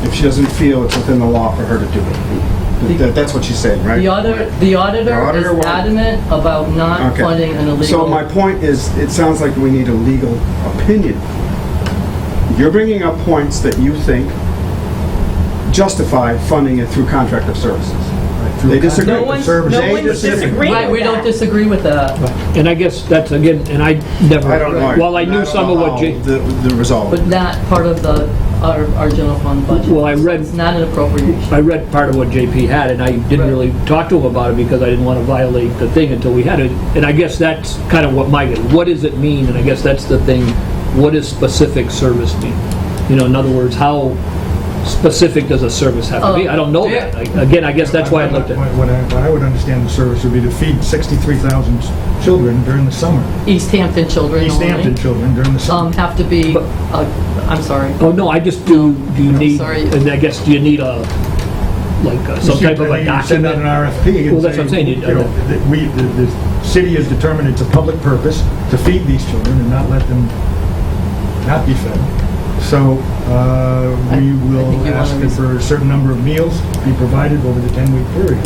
if she doesn't feel it's within the law for her to do it. That's what she's saying, right? The auditor The auditor is won't- adamant about not Okay. funding an illegal. So my point is, it sounds like we need a legal opinion. You're bringing up points that you think justify funding it through contract of services. They disagree. No one's They disagree. disagreeing Right, we with don't that. disagree with that. And I guess that's, again, and I never... I don't know. While I knew some of what... The result. But not part of our general fund budget. Well, I read- It's not an appropriation. I read part of what JP had, and I didn't Right. really talk to him about it because I didn't want to violate the thing until we had it. And I guess that's kind of what does it mean? And I guess that's the thing, what does specific service mean? You know, in other words, how specific does a service have to be? I don't know that. Again, I guess that's why I looked at... What I would understand the service would be to feed 63,000 children during the summer. East Hampton children East only. Hampton children during the summer. Have to be, I'm sorry. Oh, no, I just do you No, need, sorry. and I guess, do you need some type of a You send out an document? RFP and Well, that's what I'm say, saying, you know, that the city has determined it's a public purpose to feed these children and not let them not be fed. So we think will you ask wanna for a certain number of meals to be provided over the 10-week period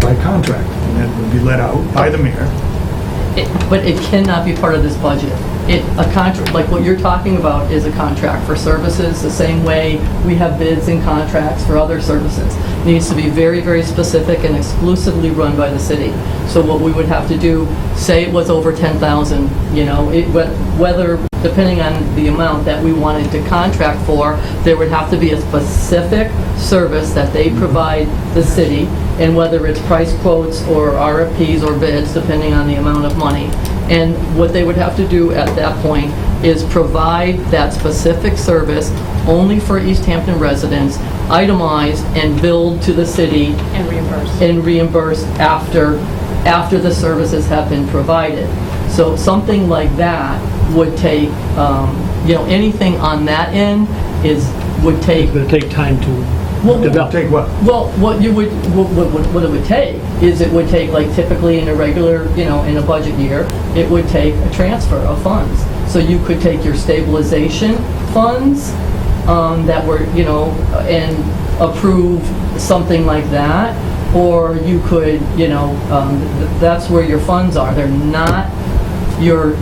by contract. And that will be let out by the mayor. But it cannot be part of this budget. A contract, like what you're talking about is a contract for services, the same way we have bids and contracts for other services. It needs to be very, very specific and exclusively run by the city. So what we would have to do, say it was over 10,000, you know, whether, depending on the amount that we wanted to contract for, there would have to be a specific service that they provide the city, and whether it's price quotes or RFPs or bids, depending on the amount of money. And what they would have to do at that point is provide that specific service only for East Hampton residents, itemized and billed to the city And reimbursed. and reimbursed after the services have been provided. So something like that would take, anything on that end would take. It's going to take time to Well, develop. Take what? Well, what it would take is it would take, like typically in a regular, in a budget year, it would take a transfer of funds. So you could take your stabilization funds that were, and approve something like that, or you could, that's where your funds are. They're not your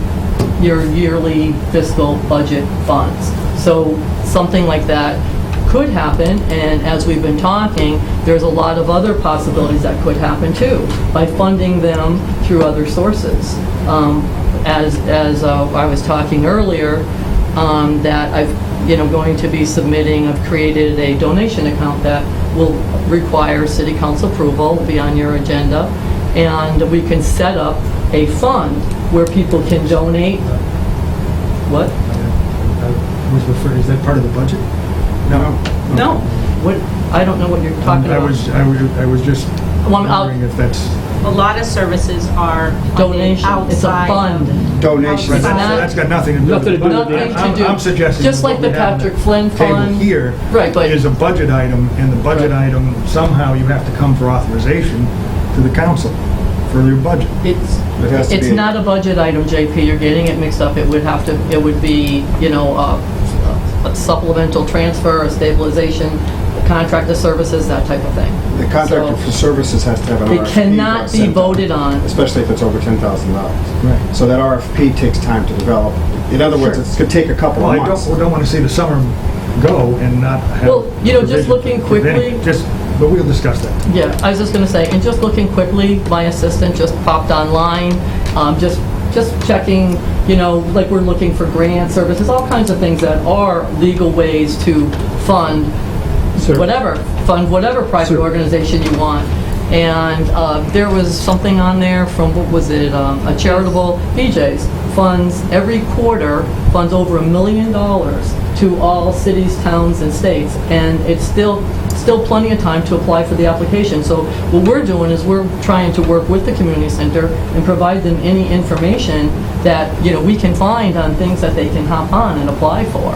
yearly fiscal budget funds. So something like that could happen, and as we've been talking, there's a lot of other possibilities that could happen too, by funding them through other sources. As I was talking earlier, that I've, going to be submitting. I've created a donation account that will require city council approval, will be on your agenda, and we can set up a fund where people can donate. What? Is that part of the budget? No. What? I don't know what you're talking I about. was just Well, I'll- wondering if that's, A lot of services are funded Donation. It's a outside fund. of- Donations. that's not- that's got nothing to do with Nothing the to do with budget. the- Nothing to do. I'm suggesting. Just like what the we have on Patrick Flynn table Fund. here Right, but- is a budget item, and the budget Right. item, somehow you have to come for authorization to the council for your budget. It has to It's be- not a budget item, JP, you're getting it mixed up. It would be, a supplemental transfer, a stabilization, contractor services, that type of thing. The contractor for services has to have an RFP. It cannot be sent out, voted on. especially if it's over $10,000. Right. So that RFP takes time to develop. In other words, Sure. it's going to take a couple Well, of I months. don't want to see the summer go and not have. Well, just provision looking for quickly- then. But we'll discuss that. Yeah, I was just gonna say, and just looking quickly, my assistant just popped online, just checking, like we're looking for grant services, all kinds of things that are legal ways to fund whatever private Sure. organization you want. And there was something on there from, what was it, a charitable, BJ's, funds every quarter, funds over $1 million to all cities, towns, and states. And it's still plenty of time to apply for the application. So what we're doing is we're trying to work with the community center and provide them any information that, we can find on things that they can hop on and apply for.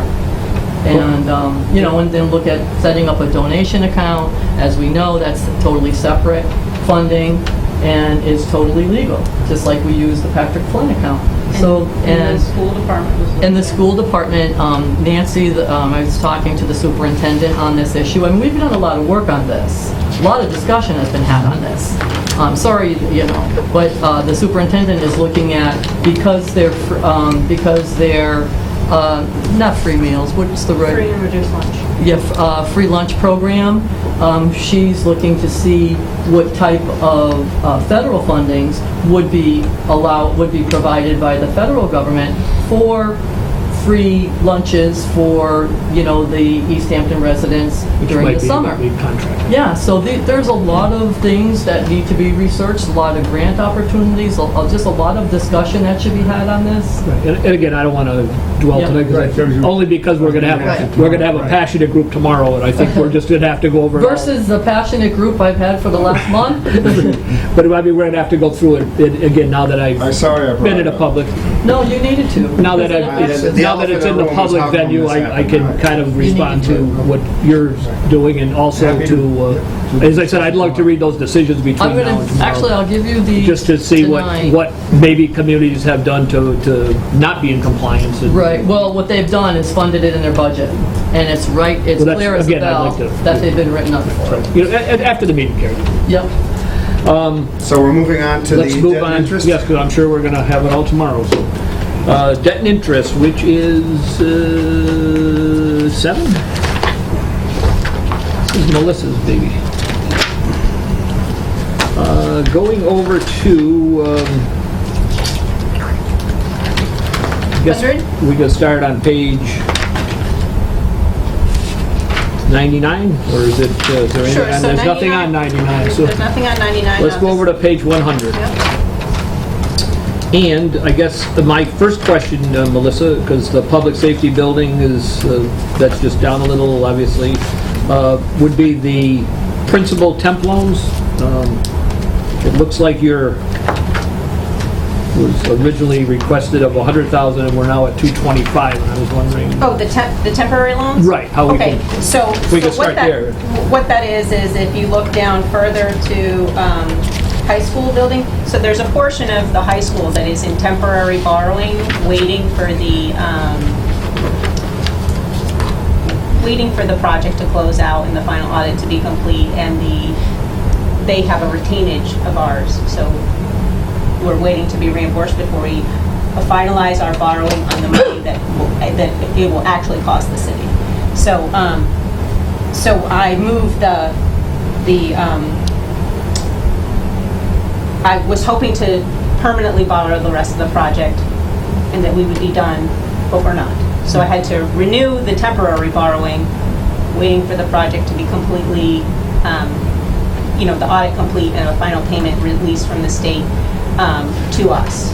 And, and then look at setting up a donation account. As we know, that's totally separate funding and is totally legal, just like we use the Patrick Flynn account. So, And the school department was. in the school department, Nancy, I was talking to the superintendent on this issue. I mean, we've done a lot of work on this. A lot of discussion has been had on this. Sorry, but the superintendent is looking at, because they're not free meals, what's the right? Free and reduced lunch. Yeah, free lunch program. She's looking to see what type of federal fundings would be provided by the federal government for free lunches for, the East Hampton residents during the summer. Which might be a big contract. Yeah, so there's a lot of things that need to be researched, a lot of grant opportunities, just a lot of discussion that should be had on this. Right. And again, I don't want to dwell Yeah. tonight, only because we're going to have a passionate group tomorrow, and I think we're just going to have to go over it all. Versus the passionate group I've had for the last month. But I mean, we're going to have to go through it again now that I'm I've sorry I brought been in it a up. public. No, you needed to. Now that The it's in elephant in the the room is public how come venue, this I happened can tonight. kind of respond to what you're doing, and also Happy to, as I said, I'd like to read those decisions between I'm now gonna, and tomorrow. actually, I'll give you the. Just to see tonight. what maybe communities have done to not be in compliance. and- Right, well, what they've done is funded it in their budget, and it's Well, that's- clear as a again, I'd bell like to- that they've been written up for. After the meeting, Karen. Yep. So we're moving on to the Let's move debt on. and interest? Yes, because I'm sure we're going to have it all tomorrow. So, debt and interest, which is 7? This is Melissa's baby. Going over to, I guess 100? we can start on page 99, or is it, is there any, Sure, and so there's nothing on 99, so There's nothing on 99. let's go over to page 100. And I guess my first question, Melissa, because the public safety building is, that's just down a little, obviously, would be the principal temp loans. It looks like was originally requested of 100,000, and we're now at 225, and I was wondering. Oh, the temporary loans? Right, how we Okay, can, so. we can so what start that- there. What that is if you look down further to high school building, so there's a portion of the high school that is in temporary borrowing, waiting for the project to close out and the final audit to be complete, and they have a retainage of ours, so we're waiting to be reimbursed before we finalize our borrowing on the money that it will actually cost the city. So, so I moved I was hoping to permanently borrow the rest of the project and that we would be done, but we're not. So I had to renew the temporary borrowing, waiting for the project to be completely, the audit complete and a final payment released from the state to us.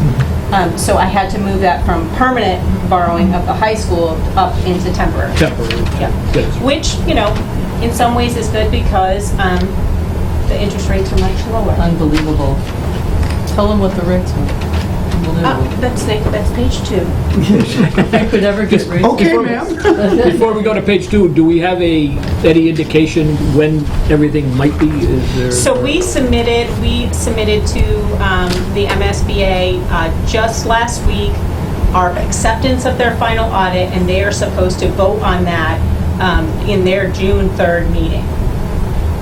So I had to move that from permanent borrowing of the high school up into temporary. Temporary. Yeah. Good. Which, in some ways is good because the interest rates are much lower. Unbelievable. Tell them what the rates are. Unbelievable. That's page 2. I could ever get raised. Okay, ma'am. Before we go to page 2, do we have any indication when everything might be? Is there? So we submitted to the MSBA just last week our acceptance of their final audit, and they are supposed to vote on that in their June 3rd meeting.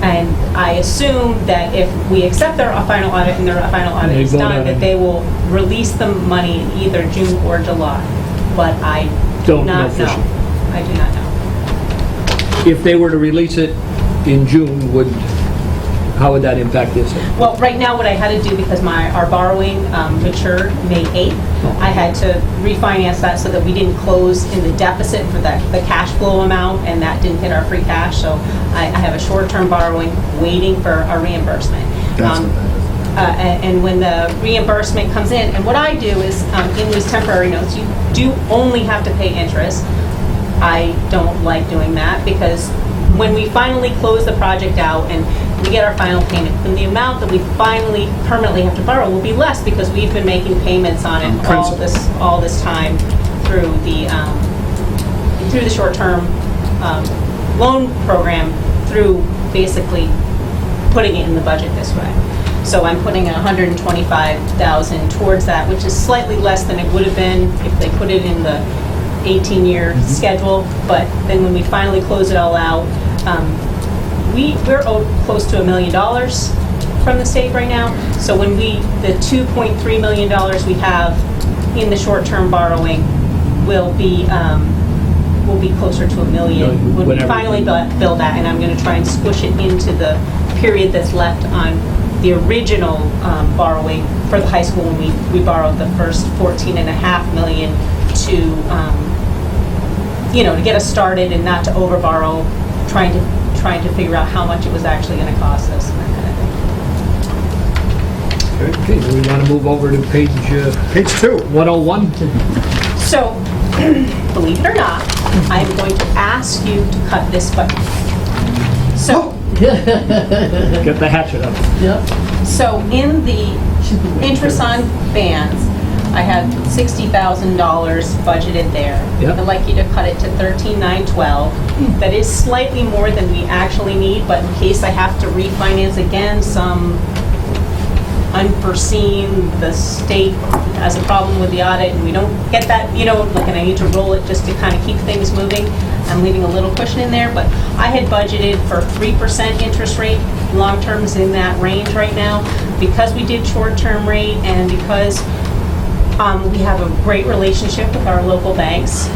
And I assume that if we accept their final audit and their final audit They is vote done, on that it. they will release the money in either June or July. But I do Don't know not for know. sure. I do not know. If they were to release it in June, how would that impact this? Well, right now, what I had to do, because our borrowing matured May 8th, I had to refinance that so that we didn't close in the deficit for the cash flow amount, and that didn't hit our free cash. So I have a short-term borrowing waiting for a reimbursement. That's what that is. And when the reimbursement comes in, and what I do is, in these temporary notes, you do only have to pay interest. I don't like doing that because when we finally close the project out and we get our final payment, then the amount that we finally permanently have to borrow will be less because we've been making payments on it all this time through the short-term loan program, through basically putting it in the budget this way. So I'm putting $125,000 towards that, which is slightly less than it would have been if they put it in the 18-year schedule. But then when we finally close it all out, we're owed close to $1 million from the state right now. So when the $2.3 million we have in the short-term borrowing will be closer to $1 million when we finally build that, and I'm going to try and squish it into the period that's left on the original borrowing for the high school when we borrowed the first $14.5 million to get us started and not to overborrow, trying to figure out how much it was actually going to cost us and that kind of thing. Okay, do we want to move over to page Page 2. 101? So, believe it or not, I'm going to ask you to cut this budget. So, Get the hatchet up. Yep. so in the interest on bands, I had $60,000 budgeted there. Yep. I'd like you to cut it to $13,912. That is slightly more than we actually need, but in case I have to refinance again, some unforeseen, the state has a problem with the audit and we don't get that, and I need to roll it just to kind of keep things moving. I'm leaving a little cushion in there, but I had budgeted for 3% interest rate. Long-term is in that range right now. Because we did short-term rate and because we have a great relationship with our local banks,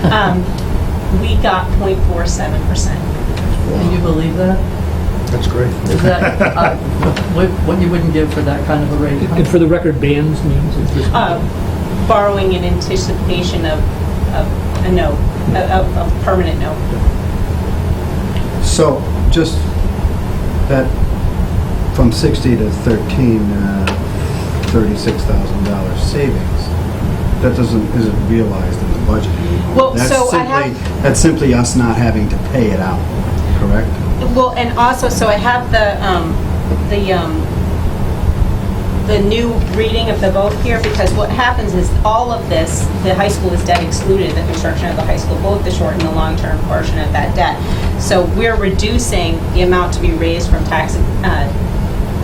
we got 0.47%. Can you believe that? That's great. Is that what you wouldn't give for that kind of a rate? huh? And for the record, bands means interest. Borrowing in anticipation of a note, a permanent note. So, just that, from 60 to 13, $36,000 savings, that isn't realized in the budget anymore. Well, That's so I simply- That's simply us not having to pay it out, correct? Well, and also, so I have the new reading of the vote here, because what happens is all of this, the high school is debt excluded, the construction of the high school, both the short and the long-term portion of that debt. So we're reducing the amount to be raised from tax,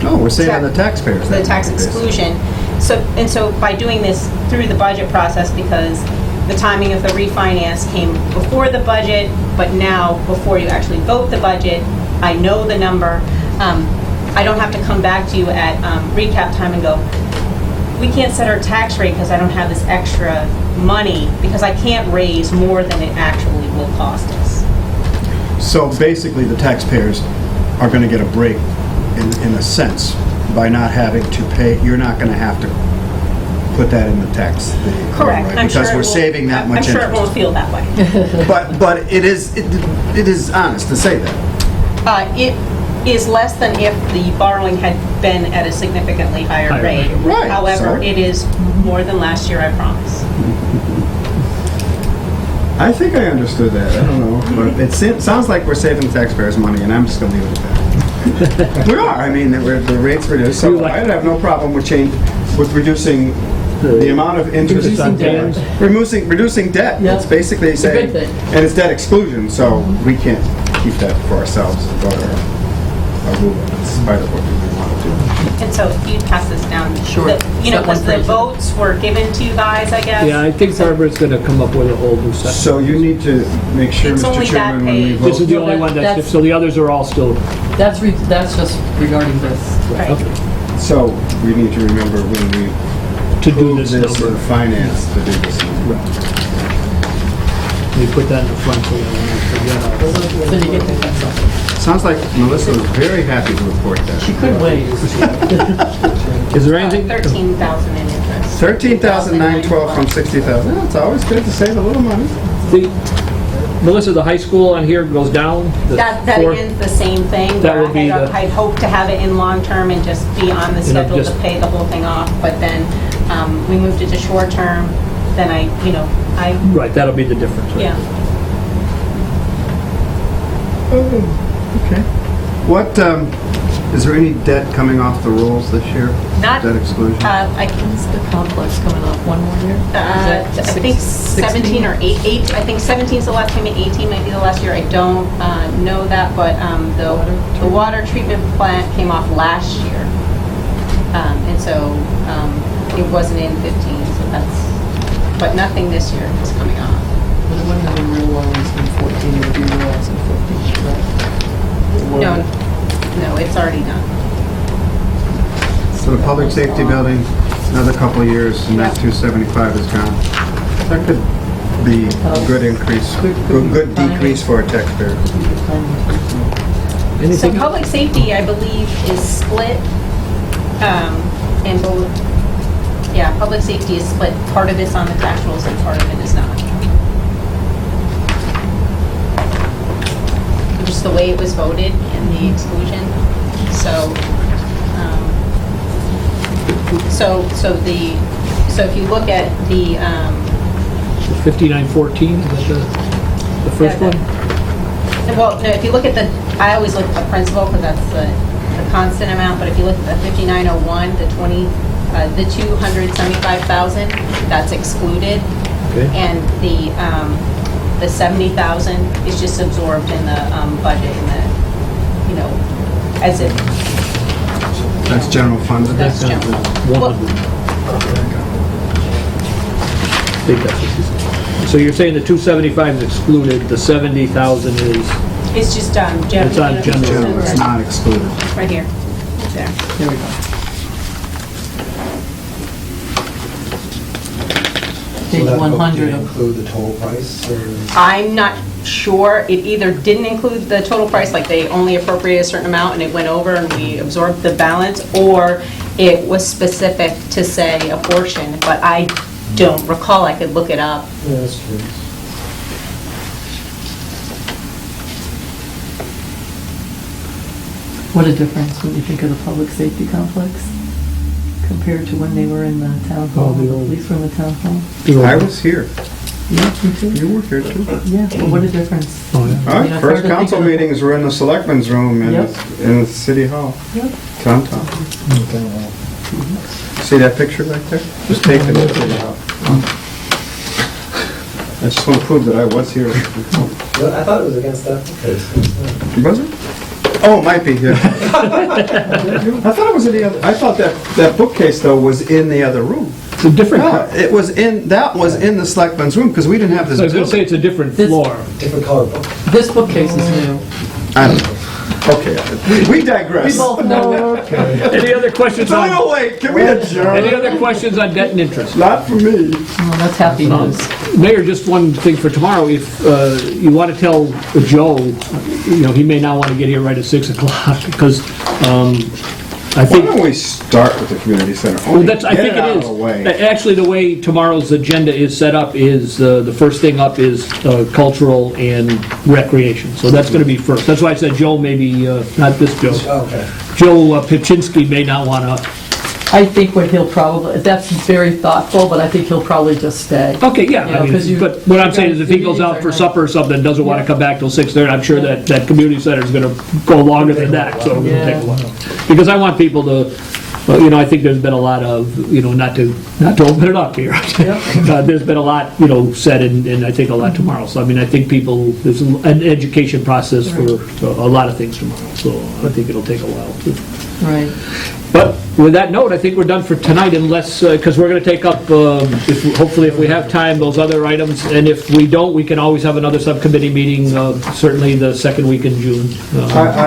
No, we're saving the taxpayers. the that tax money, basically. exclusion. So by doing this through the budget process, because the timing of the refinance came before the budget, but now before you actually vote the budget, I know the number. I don't have to come back to you at recap time and go, we can't set our tax rate because I don't have this extra money, because I can't raise more than it actually will cost us. So basically, the taxpayers are going to get a break, in a sense, by not having to pay. You're not going to have to put that in the text. Correct. Right, I'm sure because it we're will- saving that much I'm sure it interest. won't feel that way. But it is honest to say that. It is less than if the borrowing had been at a significantly higher Higher rate. rate. Right, However, so- it is more than last year, I promise. I think I understood that. I don't know, but it sounds like we're saving taxpayers' money, and I'm just going to leave it at that. We are. I mean, the rates reduced, You so like- I'd have no problem with reducing the amount of interest. Reducing debt. Reducing debt. Yeah. It's basically It's a saying, good thing. and it's debt exclusion, so we can't keep that for ourselves and go to our rule in spite of what we may want to do. And so if you pass this down, Sure. you know, Step one because the phrase. votes were given to you guys, I guess. Yeah, I think Barbara's gonna come up with a whole new set. So you need to make sure, It's Mr. only that Chairman, when we page. This is vote. the only one that's, so the others are all still, That's just regarding this. Right. okay, So we need to remember when we to do approve this this in number. finance to do this. number. We put that in the front so we don't forget. So you get to that something. Sounds like Melissa was very happy to report that. She could wait. Is there anything? 13,000 in interest. 13,912 from 60,000. It's always good to save a little money. Melissa, the high school on here goes down? the That four- again, the same thing. That where would be the- I'd hoped to have it in long-term and just be on the schedule to just- pay the whole thing off, but then we moved it to short-term, then I Right, that'll be the difference, right? yeah. Okay. What, is there any debt coming off the rolls this year? Not- Debt exclusion? I can, When's the complex coming up? One more year? I think 17 or 8, I think 17 is the last payment, 18 might be the last year, I don't know that, but the water treatment plant came off last year. And so it wasn't in 15, so that's, but nothing this year is coming off. But it wouldn't have been real loans in 14, it would be real loans in 15, right? No, it's already done. So the public safety building, another couple of years, and that 275 is gone. That could be a good increase, good decrease for our taxpayers. So Anything? public safety, I believe, is split in both, yeah, public safety is split. Part of it's on the tax rolls and part of it is not. Just the way it was voted in the exclusion. So if you look at the, 5914, is that the first Yeah, one? well, no, if you look at the, I always look at the principal because that's the constant amount, but if you look at the 5901, the 275,000, that's excluded. Okay. And the 70,000 is just absorbed in the budget in the, as if, That's general fund. That's That's general. 100. I think that's- So you're saying the 275 is excluded, the 70,000 is, it's just general. It's on general. General, it's not excluded. Right here, there. Here we go. Page 100 of include the total price, or? I'm not sure, it either didn't include the total price, like they only appropriated a certain amount and it went over and we absorbed the balance, or it was specific to say a portion, but I don't recall, I could look it up. Yeah, that's true. What a difference when you think of the public safety complex compared to when they were in the town hall, Oh, the the old- police were in the town hall. I was here. Yeah, me too. You were here too. Yeah, well, what a difference. oh, yeah. All right, Yeah, first hard to think council of the- meetings were in the selectmen's room Yep. in the city hall, Yep. downtown. See that picture right there? Just taken in the city hall. I just want to prove that I was here. I thought it was against that case. Was it? Oh, it might be, yeah. I thought it was in the other, I thought that bookcase though was in the other room. It's a different, No, I it was in, that was in the selectmen's room because we didn't have this was gonna say building. it's a different This- floor. Different color book. This bookcase is new. I don't know. Okay, we digress. We both know. Any other questions It's a on, little late, can we adjourn? any other questions on debt and interest? Not for me. Well, that's happy news. Mayor, just one thing for tomorrow, if you want to tell Joe, he may not want to get here right at 6 o'clock, because I Why think, don't we start with the community center? well, that's, I Get think it out it of the way. is. Actually, the way tomorrow's agenda is set up is, the first thing up is cultural and recreation. So that's gonna be first. That's why I said Joe maybe, not this Joe. Okay. Joe Pipchinsky may not wanna, I think what he'll probably, that's very thoughtful, but I think he'll probably just stay. okay, yeah, You know, I 'cause mean, you- but what I'm saying is if he goes out for supper or something, and doesn't wanna come back till 6:30, I'm sure that community center's gonna go longer than that, so it'll Yeah. take a while. Because I want people to, I think there's been a lot of, not to open it up here. There's been a lot, said, and I think a lot tomorrow. So, I mean, I think there's an education process for a lot of things tomorrow, so I think it'll take a while too. Right. But with that note, I think we're done for tonight unless, because we're going to take up, hopefully if we have time, those other items. And if we don't, we can always have another subcommittee meeting, certainly the second week in June,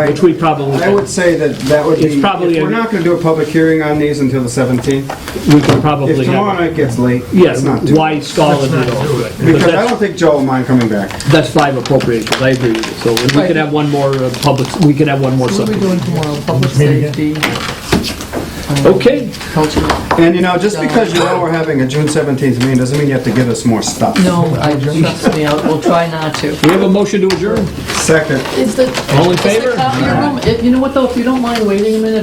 which we probably, I would say that would be, It's probably if we're a- not going to do a public hearing on these until the 17th, we can probably if tomorrow have. night gets late, Yeah, it's not too. why stall it at all? Because I don't think Joe will mind coming back. That's 5 appropriations, I agree with you. So and we Right. can have one more we can have one more What are we subcommittee. doing tomorrow? Public Meeting again? safety, Okay, cultural. And just because we're having a June 17th meeting doesn't mean you have to give us more stuff. No, trust me, we'll try not to. we have a motion to adjourn. Second. Is the... All in favor? Is the copier room, you know what though, if you don't mind waiting a minute,